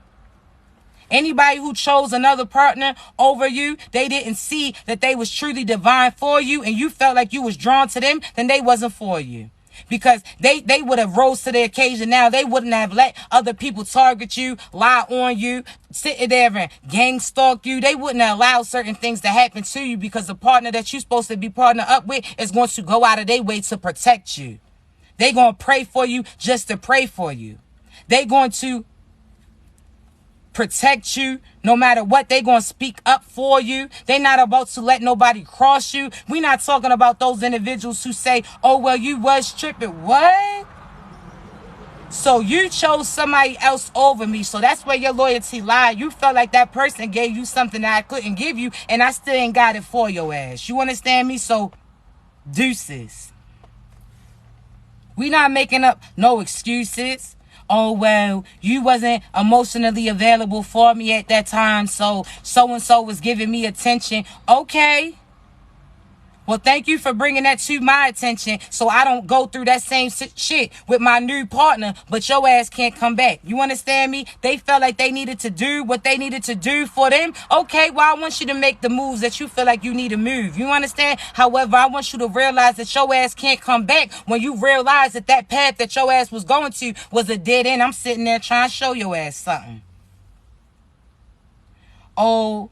Anybody who chose another partner over you, they didn't see that they was truly divine for you, and you felt like you was drawn to them, then they wasn't for you. Because they would have rose to the occasion now. They wouldn't have let other people target you, lie on you, sit there and gang stalk you. They wouldn't allow certain things to happen to you because the partner that you're supposed to be partnered up with is going to go out of their way to protect you. They going to pray for you just to pray for you. They going to protect you no matter what. They gonna speak up for you. They not about to let nobody cross you. We not talking about those individuals who say, oh well, you was tripping. What? So you chose somebody else over me. So that's where your loyalty lied. You felt like that person gave you something that I couldn't give you, and I still ain't got it for your ass. You understand me? So deuces. We not making up no excuses. Oh, well, you wasn't emotionally available for me at that time, so and-so was giving me attention. Okay. Well, thank you for bringing that to my attention so I don't go through that same shit with my new partner, but your ass can't come back. You understand me? They felt like they needed to do what they needed to do for them. Okay, well, I want you to make the moves that you feel like you need to move. You understand? However, I want you to realize that your ass can't come back when you realize that that path that your ass was going to was a dead end. I'm sitting there trying to show your ass something. Oh,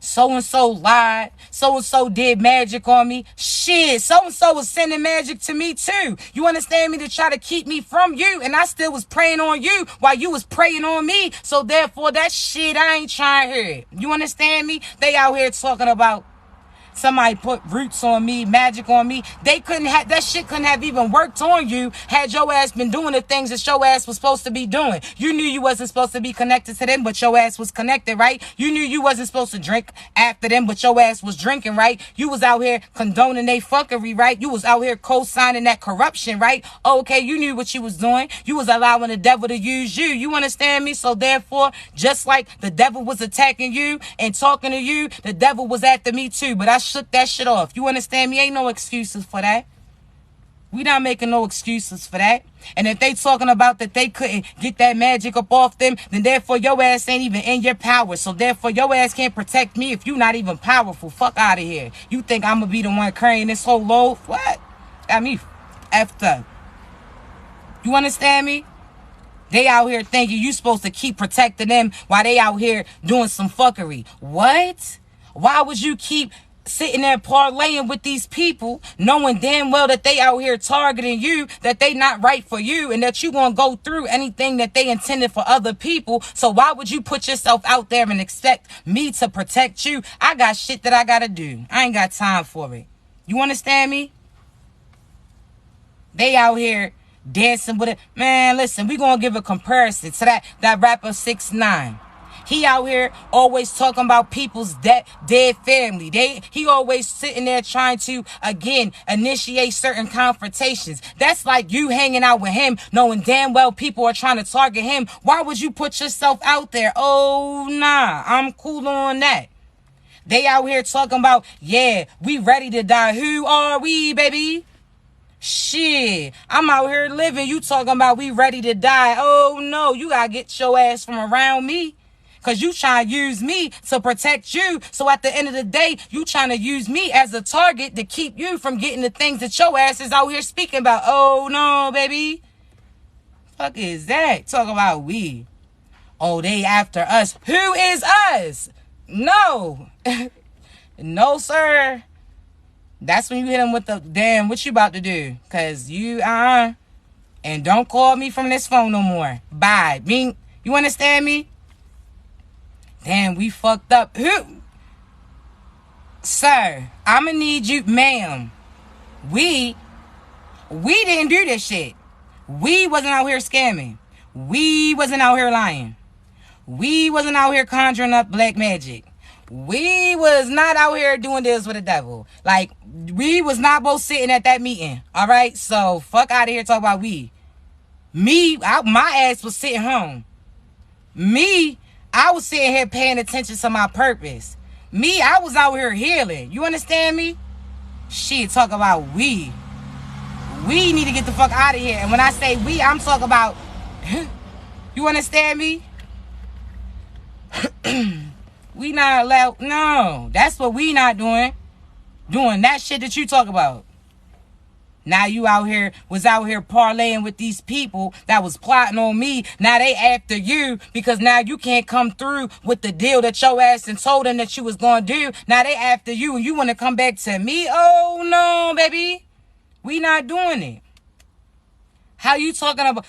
so-and-so lied. So-and-so did magic on me. Shit, so-and-so was sending magic to me too. You understand me? To try to keep me from you. And I still was praying on you while you was praying on me. So therefore, that shit, I ain't trying to hear it. You understand me? They out here talking about somebody put roots on me, magic on me. They couldn't have, that shit couldn't have even worked on you had your ass been doing the things that your ass was supposed to be doing. You knew you wasn't supposed to be connected to them, but your ass was connected, right? You knew you wasn't supposed to drink after them, but your ass was drinking, right? You was out here condoning they fuckery, right? You was out here co-signing that corruption, right? Okay, you knew what you was doing. You was allowing the devil to use you. You understand me? So therefore, just like the devil was attacking you and talking to you, the devil was after me too. But I shook that shit off. You understand me? Ain't no excuses for that. We not making no excuses for that. And if they talking about that they couldn't get that magic up off them, then therefore your ass ain't even in your power. So therefore your ass can't protect me if you not even powerful. Fuck out of here. You think I'm gonna be the one carrying this whole load? What? Got me effed up. You understand me? They out here thinking you supposed to keep protecting them while they out here doing some fuckery. What? Why would you keep sitting there parlaying with these people, knowing damn well that they out here targeting you, that they not right for you, and that you gonna go through anything that they intended for other people? So why would you put yourself out there and expect me to protect you? I got shit that I gotta do. I ain't got time for it. You understand me? They out here dancing with it. Man, listen, we gonna give a comparison to that rapper 6ix9ine. He out here always talking about people's dead family. He always sitting there trying to, again, initiate certain confrontations. That's like you hanging out with him, knowing damn well people are trying to target him. Why would you put yourself out there? Oh, nah, I'm cool on that. They out here talking about, yeah, we ready to die. Who are we, baby? Shit, I'm out here living. You talking about we ready to die. Oh, no, you gotta get your ass from around me. Because you trying to use me to protect you. So at the end of the day, you trying to use me as a target to keep you from getting the things that your ass is out here speaking about. Oh, no, baby. Fuck is that? Talk about we. Oh, they after us. Who is us? No. No, sir. That's when you hit them with the, damn, what you about to do? Because you, and don't call me from this phone no more. Bye. You understand me? Damn, we fucked up. Who? Sir, I'ma need you, ma'am. We didn't do this shit. We wasn't out here scamming. We wasn't out here lying. We wasn't out here conjuring up black magic. We was not out here doing this with the devil. Like, we was not both sitting at that meeting. All right? So, fuck out of here talking about we. My ass was sitting home. I was sitting here paying attention to my purpose. I was out here healing. You understand me? Shit, talk about we. We need to get the fuck out of here. And when I say we, I'm talking about... You understand me? We not allowed... No, that's what we not doing. Doing that shit that you talk about. Now you was out here parlaying with these people that was plotting on me. Now they after you because now you can't come through with the deal that your ass and told them that you was going to do. Now they after you and you want to come back to me? Oh, no, baby. We not doing it. How you talking about?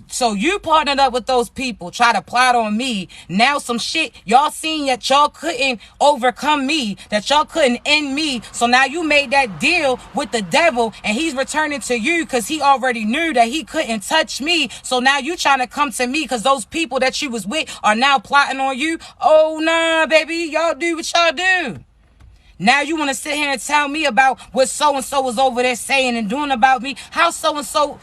So you partnered up with those people, try to plot on me. Now some shit, y'all seen that y'all couldn't overcome me, that y'all couldn't end me. So now you made that deal with the devil and he's returning to you because he already knew that he couldn't touch me. So now you trying to come to me because those people that you was with are now plotting on you. Oh, nah, baby, y'all do what y'all do. Now you want to sit here and tell me about what so-and-so was over there saying and doing about me. How so-and-so...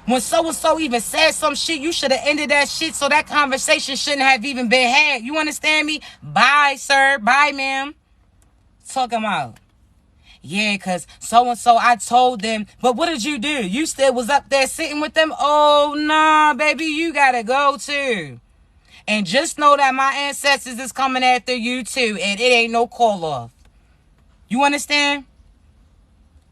When so-and-so even said some shit, you should have ended that shit so that conversation shouldn't have even been had. You understand me? Bye, sir. Bye, ma'am. Talking about. Yeah, because so-and-so, I told them. But what did you do? You still was up there sitting with them? Oh, nah, baby, you got to go too. And just know that my ancestors is coming after you too. And it ain't no call off. You understand?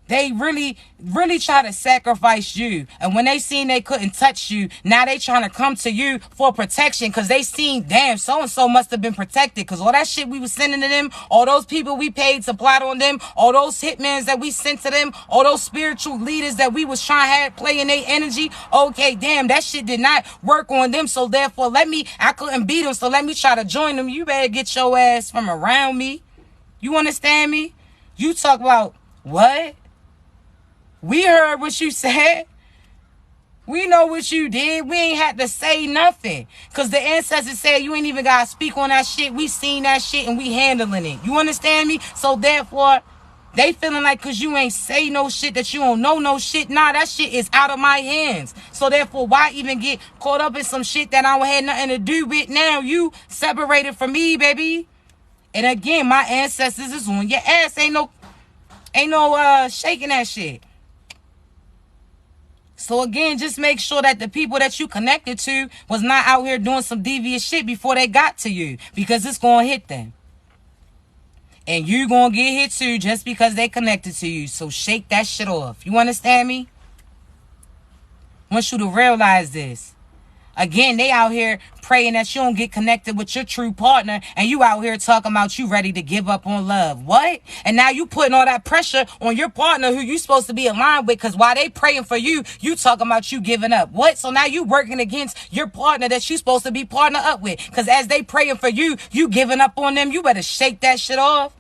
They really, really try to sacrifice you. And when they seen they couldn't touch you, now they trying to come to you for protection because they seen, damn, so-and-so must have been protected because all that shit we was sending to them, all those people we paid to plot on them, all those hitmans that we sent to them, all those spiritual leaders that we was trying to have play in their energy, okay, damn, that shit did not work on them. So therefore, I couldn't beat them, so let me try to join them. You better get your ass from around me. You understand me? You talk about, what? We heard what you said. We know what you did. We ain't had to say nothing. Because the ancestors said you ain't even got to speak on that shit. We seen that shit and we handling it. You understand me? So therefore, they feeling like because you ain't say no shit that you don't know no shit. Nah, that shit is out of my hands. So therefore, why even get caught up in some shit that I don't have nothing to do with now? You separated from me, baby. And again, my ancestors is on your ass. Ain't no shaking that shit. So again, just make sure that the people that you connected to was not out here doing some devious shit before they got to you. Because it's going to hit them. And you going to get hit too just because they connected to you. So shake that shit off. You understand me? I want you to realize this. Again, they out here praying that you don't get connected with your true partner. And you out here talking about you ready to give up on love. What? And now you putting all that pressure on your partner who you supposed to be aligned with. Because while they praying for you, you talking about you giving up. What? So now you working against your partner that you supposed to be partner up with. Because as they praying for you, you giving up on them. You better shake that shit off.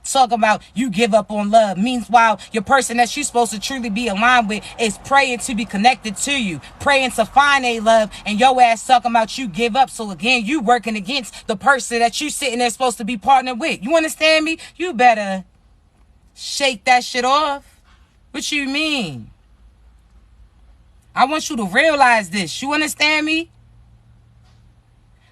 Talk about you give up on love. Meanwhile, your person that you're supposed to truly be aligned with is praying to be connected to you, praying to find a love, and your ass talking about you give up. So again, you working against the person that you sitting there supposed to be partnered with. You understand me? You better shake that shit off. What you mean? I want you to realize this. You understand me?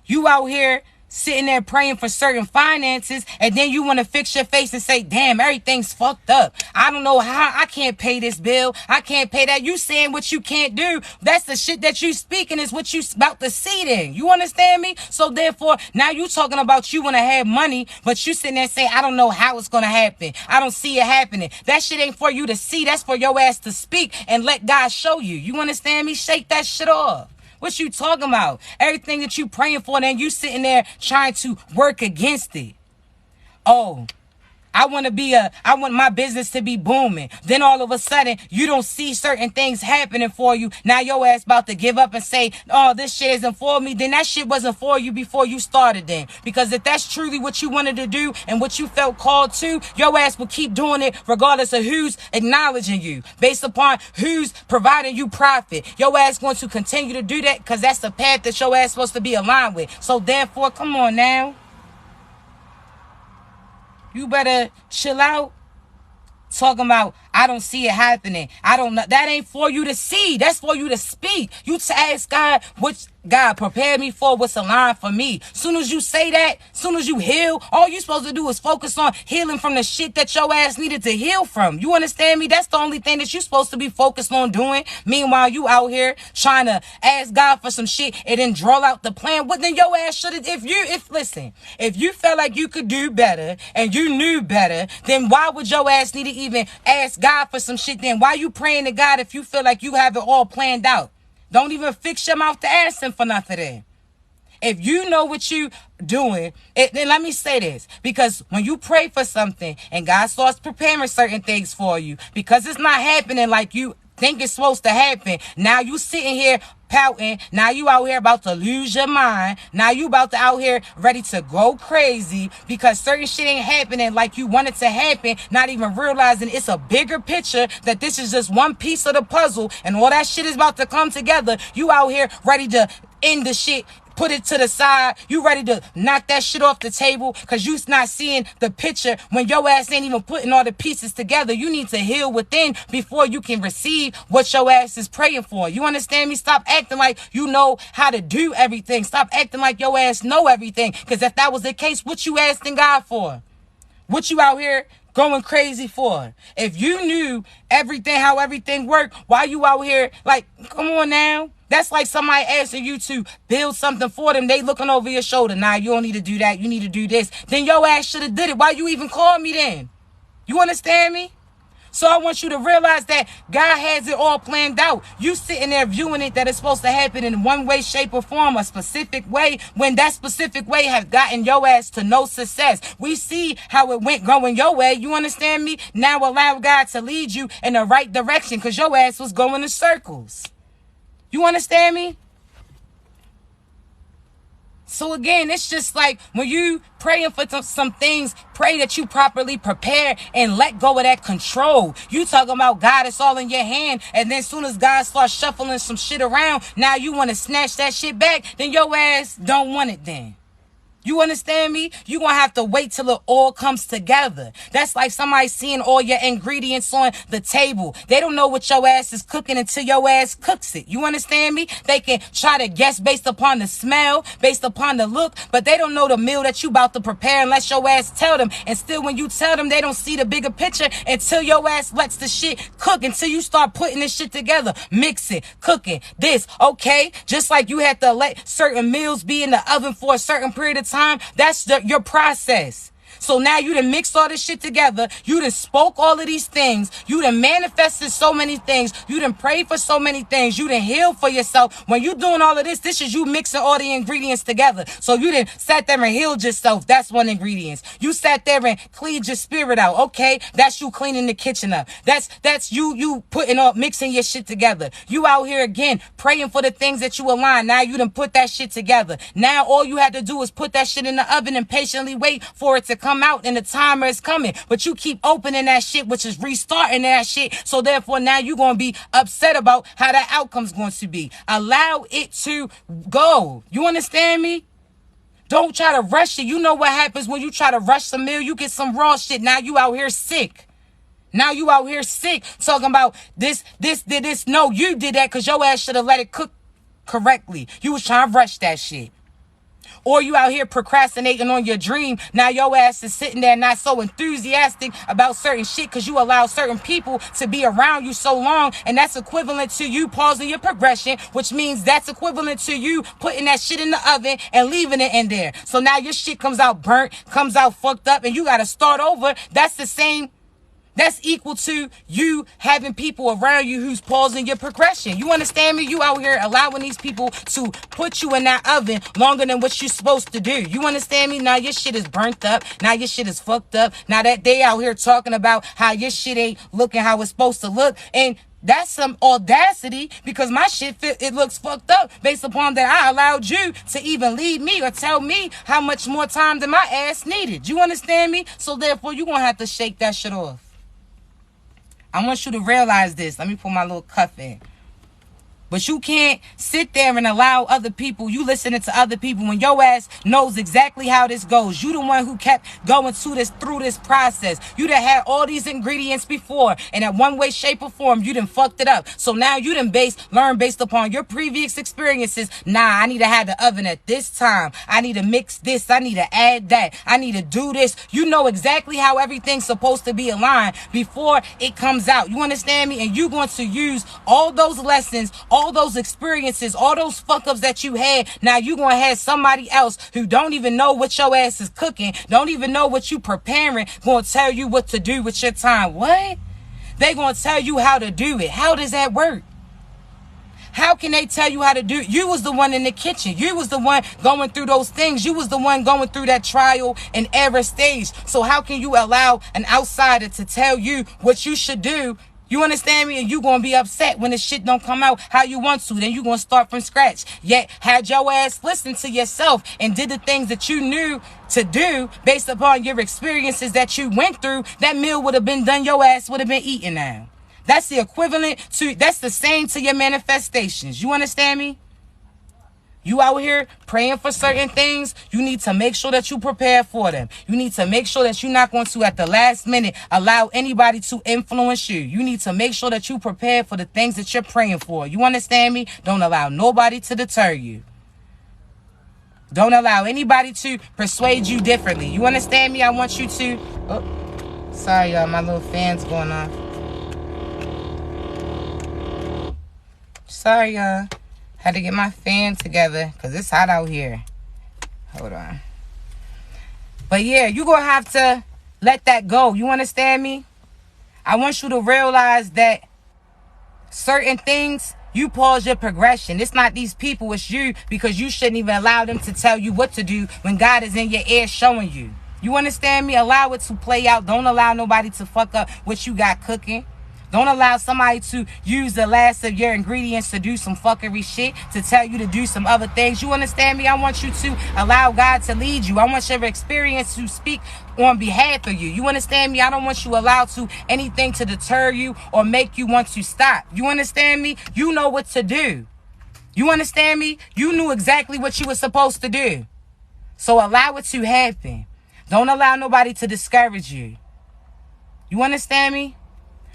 You out here sitting there praying for certain finances, and then you want to fix your face and say, damn, everything's fucked up. I don't know how I can't pay this bill. I can't pay that. You saying what you can't do. That's the shit that you speaking is what you about to see then. You understand me? So therefore, now you talking about you want to have money, but you sitting there saying, I don't know how it's going to happen. I don't see it happening. That shit ain't for you to see. That's for your ass to speak and let God show you. You understand me? Shake that shit off. What you talking about? Everything that you praying for, then you sitting there trying to work against it. Oh, I want my business to be booming. Then all of a sudden, you don't see certain things happening for you. Now your ass about to give up and say, oh, this shit isn't for me. Then that shit wasn't for you before you started then. Because if that's truly what you wanted to do and what you felt called to, your ass will keep doing it regardless of who's acknowledging you. Based upon who's providing you profit. Your ass going to continue to do that because that's the path that your ass supposed to be aligned with. So therefore, come on now. You better chill out. Talking about, I don't see it happening. I don't know. That ain't for you to see. That's for you to speak. You to ask God, God, prepare me for what's aligned for me. Soon as you say that, soon as you heal, all you supposed to do is focus on healing from the shit that your ass needed to heal from. You understand me? That's the only thing that you supposed to be focused on doing. Meanwhile, you out here trying to ask God for some shit and then draw out the plan. What then your ass should have, if you felt like you could do better and you knew better, then why would your ass need to even ask God for some shit then? Why you praying to God if you feel like you have it all planned out? Don't even fix your mouth to ask him for nothing. If you know what you doing, then let me say this. Because when you pray for something and God starts preparing certain things for you, because it's not happening like you think it's supposed to happen, now you sitting here pouting. Now you out here about to lose your mind. Now you about to out here ready to go crazy because certain shit ain't happening like you want it to happen, not even realizing it's a bigger picture, that this is just one piece of the puzzle and all that shit is about to come together. You out here ready to end the shit, put it to the side. You ready to knock that shit off the table because you not seeing the picture when your ass ain't even putting all the pieces together. You need to heal within before you can receive what your ass is praying for. You understand me? Stop acting like you know how to do everything. Stop acting like your ass know everything, because if that was the case, what you asking God for? What you out here going crazy for? If you knew everything, how everything worked, why you out here like, come on now? That's like somebody asking you to build something for them. They looking over your shoulder. Nah, you don't need to do that. You need to do this. Then your ass should have did it. Why you even call me then? You understand me? So I want you to realize that God has it all planned out. You sitting there viewing it that it's supposed to happen in one way, shape, or form, a specific way, when that specific way has gotten your ass to no success. We see how it went going your way. You understand me? Now allow God to lead you in the right direction, because your ass was going in circles. You understand me? So again, it's just like when you praying for some things, pray that you properly prepare and let go of that control. You talking about God, it's all in your hand, and then as soon as God starts shuffling some shit around, now you want to snatch that shit back, then your ass don't want it then. You understand me? You gonna have to wait till it all comes together. That's like somebody seeing all your ingredients on the table. They don't know what your ass is cooking until your ass cooks it. You understand me? They can try to guess based upon the smell, based upon the look, but they don't know the meal that you about to prepare unless your ass tell them. And still, when you tell them, they don't see the bigger picture until your ass lets the shit cook, until you start putting this shit together, mixing, cooking, this, okay? Just like you had to let certain meals be in the oven for a certain period of time. That's your process. So now you done mixed all this shit together. You done spoke all of these things. You done manifested so many things. You done prayed for so many things. You done healed for yourself. When you doing all of this, this is you mixing all the ingredients together. So you done sat there and healed yourself. That's one ingredient. You sat there and cleaned your spirit out. Okay, that's you cleaning the kitchen up. That's you putting up, mixing your shit together. You out here again praying for the things that you align. Now you done put that shit together. Now all you had to do is put that shit in the oven and patiently wait for it to come out, and the timer is coming, but you keep opening that shit, which is restarting that shit. So therefore now you're going to be upset about how that outcome's going to be. Allow it to go. You understand me? Don't try to rush it. You know what happens when you try to rush some meal? You get some raw shit. Now you out here sick. Now you out here sick talking about this. No, you did that because your ass should have let it cook correctly. You was trying to rush that shit. Or you out here procrastinating on your dream. Now your ass is sitting there not so enthusiastic about certain shit because you allow certain people to be around you so long. And that's equivalent to you pausing your progression, which means that's equivalent to you putting that shit in the oven and leaving it in there. So now your shit comes out burnt, comes out fucked up, and you got to start over. That's the same. That's equal to you having people around you who's pausing your progression. You understand me? You out here allowing these people to put you in that oven longer than what you're supposed to do. You understand me? Now your shit is burnt up. Now your shit is fucked up. Now that they out here talking about how your shit ain't looking how it's supposed to look. And that's some audacity, because my shit it looks fucked up based upon that I allowed you to even lead me or tell me how much more time than my ass needed. You understand me? So therefore you're going to have to shake that shit off. I want you to realize this. Let me put my little cuff in. But you can't sit there and allow other people, you listening to other people when your ass knows exactly how this goes. You the one who kept going through this process. You done had all these ingredients before, and in one way, shape, or form, you done fucked it up. So now you done learn based upon your previous experiences. Nah, I need to have the oven at this time. I need to mix this. I need to add that. I need to do this. You know exactly how everything's supposed to be aligned before it comes out. You understand me? And you're going to use all those lessons, all those experiences, all those fuck-ups that you had. Now you're going to have somebody else who don't even know what your ass is cooking, don't even know what you preparing, going to tell you what to do with your time. What? They going to tell you how to do it. How does that work? How can they tell you how to do it? You was the one in the kitchen. You was the one going through those things. You was the one going through that trial and error stage. So how can you allow an outsider to tell you what you should do? You understand me? And you going to be upset when the shit don't come out how you want to. Then you going to start from scratch. Yet, had your ass listened to yourself and did the things that you knew to do based upon your experiences that you went through, that meal would have been done. Your ass would have been eaten now. That's the equivalent to, that's the same to your manifestations. You understand me? You out here praying for certain things, you need to make sure that you prepare for them. You need to make sure that you're not going to, at the last minute, allow anybody to influence you. You need to make sure that you prepare for the things that you're praying for. You understand me? Don't allow nobody to deter you. Don't allow anybody to persuade you differently. You understand me? I want you to... Oh, sorry, y'all. My little fan's going off. Sorry, y'all. Had to get my fan together because it's hot out here. Hold on. But yeah, you're going to have to let that go. You understand me? I want you to realize that certain things, you pause your progression. It's not these people, it's you, because you shouldn't even allow them to tell you what to do when God is in your ear showing you. You understand me? Allow it to play out. Don't allow nobody to fuck up what you got cooking. Don't allow somebody to use the last of your ingredients to do some fuckery shit, to tell you to do some other things. You understand me? I want you to allow God to lead you. I want your experience to speak on behalf of you. You understand me? I don't want you allowed to anything to deter you or make you want to stop. You understand me? You know what to do. You understand me? You knew exactly what you were supposed to do. So allow it to happen. Don't allow nobody to discourage you. You understand me?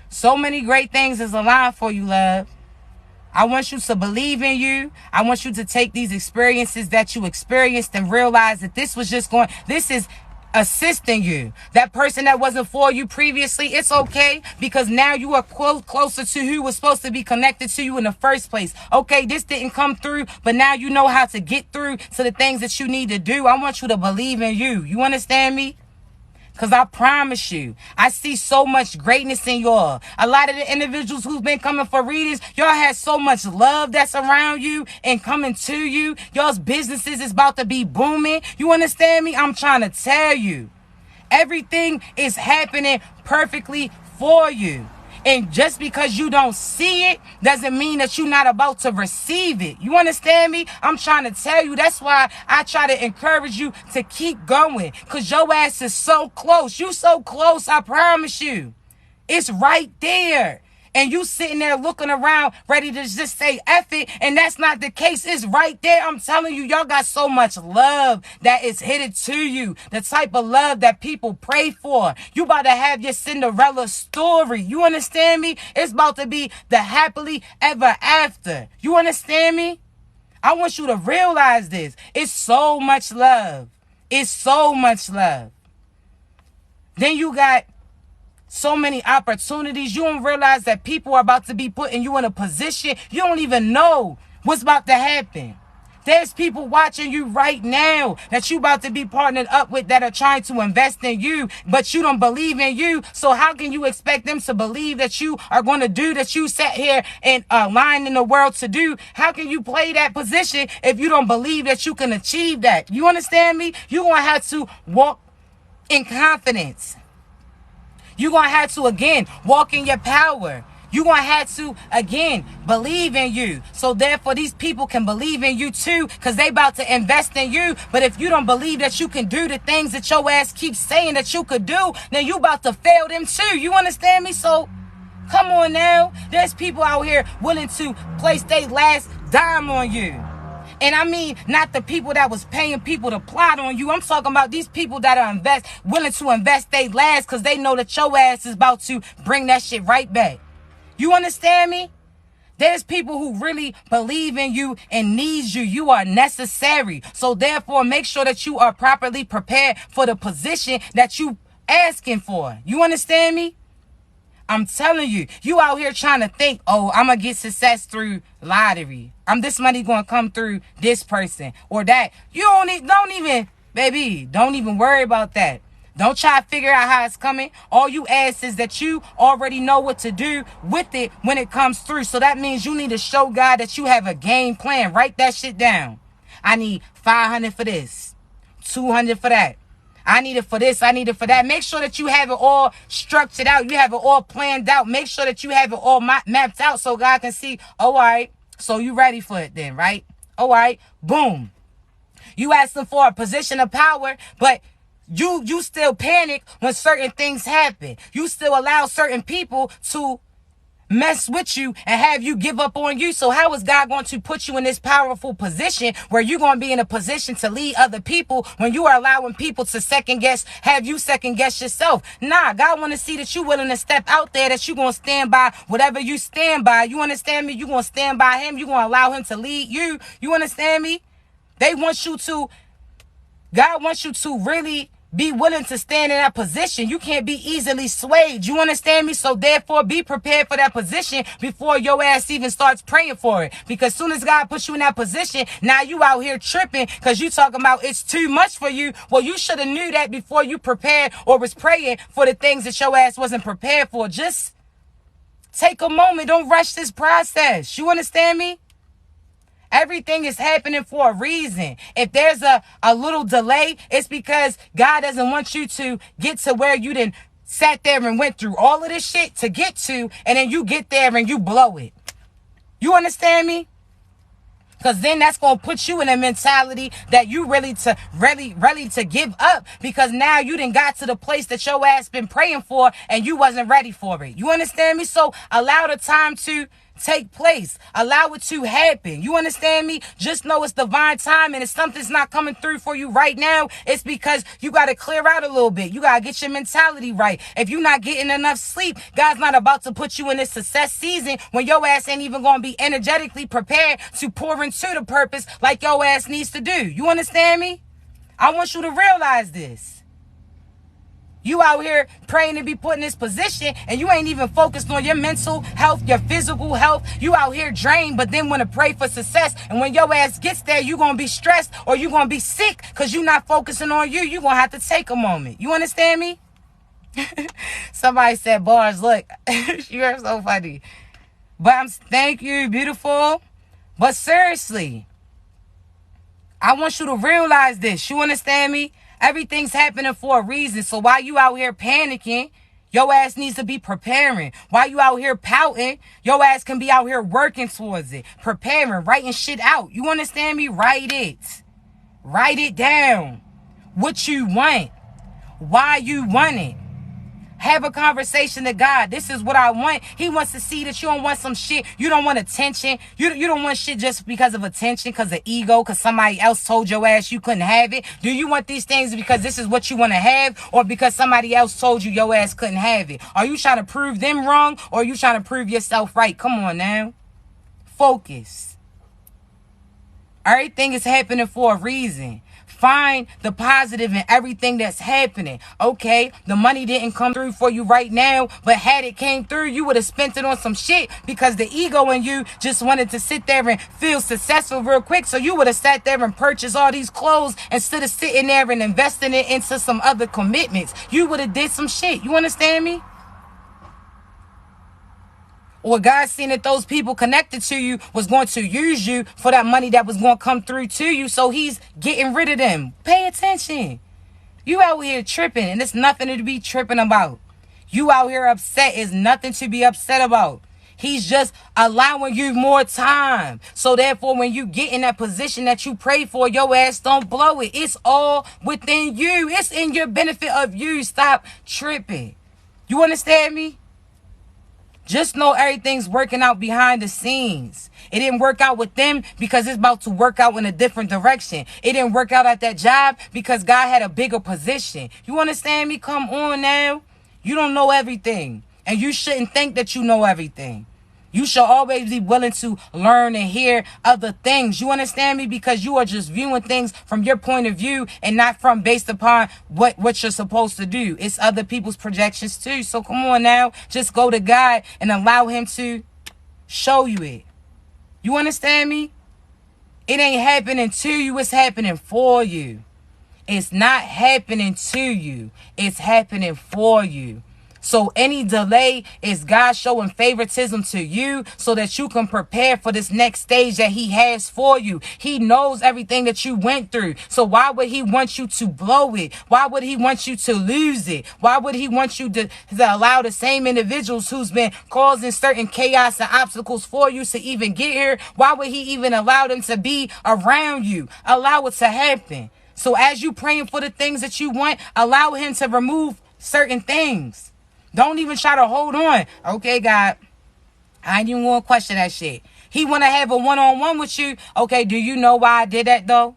So many great things is aligned for you, love. I want you to believe in you. I want you to take these experiences that you experienced and realize that this is assisting you. That person that wasn't for you previously, it's okay, because now you are closer to who was supposed to be connected to you in the first place. Okay, this didn't come through, but now you know how to get through to the things that you need to do. I want you to believe in you. You understand me? Because I promise you, I see so much greatness in y'all. A lot of the individuals who've been coming for readings, y'all had so much love that's around you and coming to you. Y'all's businesses is about to be booming. You understand me? I'm trying to tell you. Everything is happening perfectly for you. And just because you don't see it doesn't mean that you're not about to receive it. You understand me? I'm trying to tell you. That's why I try to encourage you to keep going. Because your ass is so close. You so close, I promise you. It's right there. And you sitting there looking around ready to just say F it. And that's not the case. It's right there. I'm telling you, y'all got so much love that is headed to you. The type of love that people pray for. You about to have your Cinderella story. You understand me? It's about to be the happily ever after. You understand me? I want you to realize this. It's so much love. It's so much love. Then you got so many opportunities. You don't realize that people are about to be putting you in a position. You don't even know what's about to happen. There's people watching you right now that you about to be partnered up with that are trying to invest in you, but you don't believe in you. So how can you expect them to believe that you are going to do that you sat here and aligned in the world to do? How can you play that position if you don't believe that you can achieve that? You understand me? You're going to have to walk in confidence. You're going to have to, again, walk in your power. You're going to have to, again, believe in you. So therefore, these people can believe in you too, because they about to invest in you. But if you don't believe that you can do the things that your ass keeps saying that you could do, then you about to fail them too. You understand me? So Come on now. There's people out here willing to place their last dime on you. And I mean, not the people that was paying people to plot on you. I'm talking about these people that are willing to invest their last because they know that your ass is about to bring that shit right back. You understand me? There's people who really believe in you and need you. You are necessary. So therefore, make sure that you are properly prepared for the position that you asking for. You understand me? I'm telling you, you out here trying to think, oh, I'm going to get success through lottery. This money going to come through this person or that. You don't even worry about that. Don't try to figure out how it's coming. All you ask is that you already know what to do with it when it comes through. So that means you need to show God that you have a game plan. Write that shit down. I need 500 for this, 200 for that. I need it for this. I need it for that. Make sure that you have it all structured out. You have it all planned out. Make sure that you have it all mapped out so God can see, oh, all right, so you ready for it then, right? All right, boom. You asking for a position of power, but you still panic when certain things happen. You still allow certain people to mess with you and have you give up on you. So how is God going to put you in this powerful position where you're going to be in a position to lead other people when you are allowing people to have you second guess yourself? Nah, God want to see that you're willing to step out there, that you're going to stand by whatever you stand by. You understand me? You're going to stand by him. You're going to allow him to lead you. You understand me? God wants you to really be willing to stand in that position. You can't be easily swayed. You understand me? So therefore, be prepared for that position before your ass even starts praying for it. Because soon as God puts you in that position, now you out here tripping because you talking about it's too much for you. Well, you should have knew that before you prepared or was praying for the things that your ass wasn't prepared for. Just take a moment. Don't rush this process. You understand me? Everything is happening for a reason. If there's a little delay, it's because God doesn't want you to get to where you done sat there and went through all of this shit to get to, and then you get there and you blow it. You understand me? Because then that's going to put you in a mentality that you ready to give up, because now you done got to the place that your ass been praying for and you wasn't ready for it. You understand me? So allow the time to take place. Allow it to happen. You understand me? Just know it's divine time, and if something's not coming through for you right now, it's because you got to clear out a little bit. You got to get your mentality right. If you're not getting enough sleep, God's not about to put you in this success season when your ass ain't even going to be energetically prepared to pour into the purpose like your ass needs to do. You understand me? I want you to realize this. You out here praying to be put in this position and you ain't even focused on your mental health, your physical health. You out here drained, but then want to pray for success. And when your ass gets there, you going to be stressed or you going to be sick because you not focusing on you. You going to have to take a moment. You understand me? Somebody said, bars, look, you're so funny. But thank you, beautiful. But seriously, I want you to realize this. You understand me? Everything's happening for a reason. So while you out here panicking, your ass needs to be preparing. While you out here pouting, your ass can be out here working towards it. Preparing, writing shit out. You understand me? Write it. Write it down. What you want. Why you want it. Have a conversation to God. This is what I want. He wants to see that you don't want some shit. You don't want attention. You don't want shit just because of attention, because of ego, because somebody else told your ass you couldn't have it. Do you want these things because this is what you want to have, or because somebody else told you your ass couldn't have it? Are you trying to prove them wrong, or are you trying to prove yourself right? Come on now. Focus. Everything is happening for a reason. Find the positive in everything that's happening. Okay, the money didn't come through for you right now, but had it came through, you would have spent it on some shit because the ego in you just wanted to sit there and feel successful real quick. So you would have sat there and purchased all these clothes instead of sitting there and investing it into some other commitments. You would have did some shit. You understand me? Or God seen that those people connected to you was going to use you for that money that was going to come through to you. So he's getting rid of them. Pay attention. You out here tripping, and there's nothing to be tripping about. You out here upset is nothing to be upset about. He's just allowing you more time. So therefore, when you get in that position that you pray for, your ass don't blow it. It's all within you. It's in your benefit of you. Stop tripping. You understand me? Just know everything's working out behind the scenes. It didn't work out with them because it's about to work out in a different direction. It didn't work out at that job because God had a bigger position. You understand me? Come on now. You don't know everything. And you shouldn't think that you know everything. You should always be willing to learn and hear other things. You understand me? Because you are just viewing things from your point of view and not from based upon what you're supposed to do. It's other people's projections too. So come on now. Just go to God and allow him to show you it. You understand me? It ain't happening to you. It's happening for you. It's not happening to you. It's happening for you. So any delay is God showing favoritism to you so that you can prepare for this next stage that he has for you. He knows everything that you went through. So why would he want you to blow it? Why would he want you to lose it? Why would he want you to allow the same individuals who's been causing certain chaos and obstacles for you to even get here? Why would he even allow them to be around you? Allow it to happen. So as you praying for the things that you want, allow him to remove certain things. Don't even try to hold on. Okay, God, I ain't even want to question that shit. He want to have a one-on-one with you. Okay, do you know why I did that, though?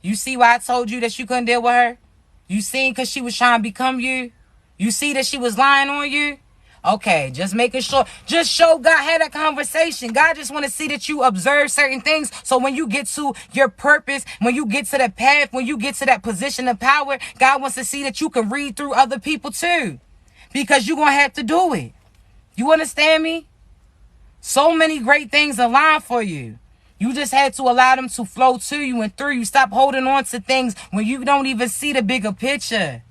You see why I told you that you couldn't deal with her? You seen because she was trying to become you? You see that she was lying on you? Okay, just making sure. Just show God, had that conversation. God just want to see that you observe certain things. So when you get to your purpose, when you get to the path, when you get to that position of power, God wants to see that you can read through other people too. Because you're going to have to do it. You understand me? So many great things align for you. You just had to allow them to flow to you and through you. Stop holding on to things when you don't even see the bigger picture.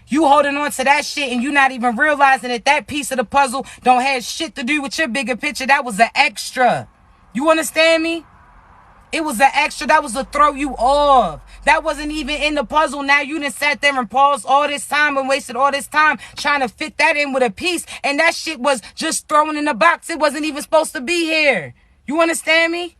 You holding on to that shit and you not even realizing that that piece of the puzzle don't have shit to do with your bigger picture. That was an extra. You understand me? It was an extra. That was to throw you off. That wasn't even in the puzzle. Now you done sat there and paused all this time and wasted all this time trying to fit that in with a piece. And that shit was just thrown in the box. It wasn't even supposed to be here. You understand me?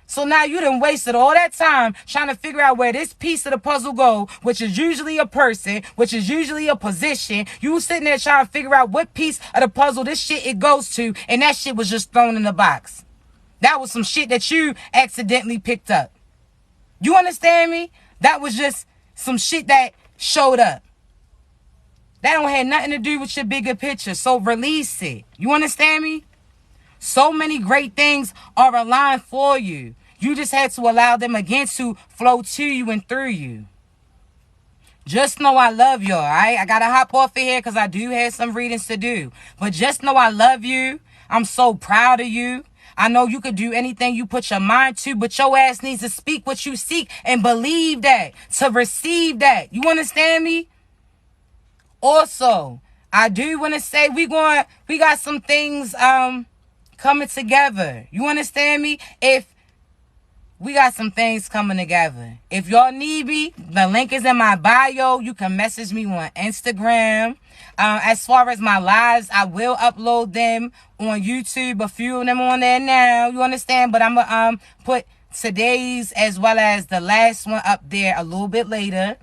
So now you done wasted all that time trying to figure out where this piece of the puzzle go, which is usually a person, which is usually a position. You sitting there trying to figure out what piece of the puzzle this shit it goes to. And that shit was just thrown in the box. That was some shit that you accidentally picked up. You understand me? That was just some shit that showed up. That don't have nothing to do with your bigger picture. So release it. You understand me? So many great things are aligned for you. You just had to allow them again to flow to you and through you. Just know I love y'all, all right? I got to hop off of here because I do have some readings to do. But just know I love you. I'm so proud of you. I know you could do anything you put your mind to, but your ass needs to speak what you seek and believe that, to receive that. You understand me? Also, I do want to say we got some things coming together. You understand me? We got some things coming together. If y'all need me, the link is in my bio. You can message me on Instagram. As far as my lives, I will upload them on YouTube. A few of them on there now. You understand? But I'm going to put today's as well as the last one up there a little bit later.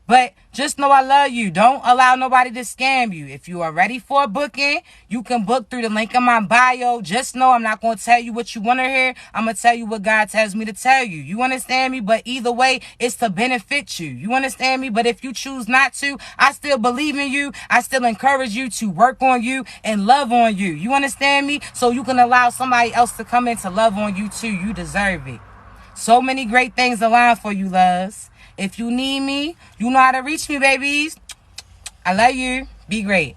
But just know I love you. Don't allow nobody to scam you. If you are ready for a booking, you can book through the link in my bio. Just know I'm not going to tell you what you want to hear. I'm going to tell you what God tells me to tell you. You understand me? But either way, it's to benefit you. You understand me? But if you choose not to, I still believe in you. I still encourage you to work on you and love on you. You understand me? So you can allow somebody else to come in to love on you too. You deserve it. So many great things align for you, loves. If you need me, you know how to reach me, babies. I love you. Be great.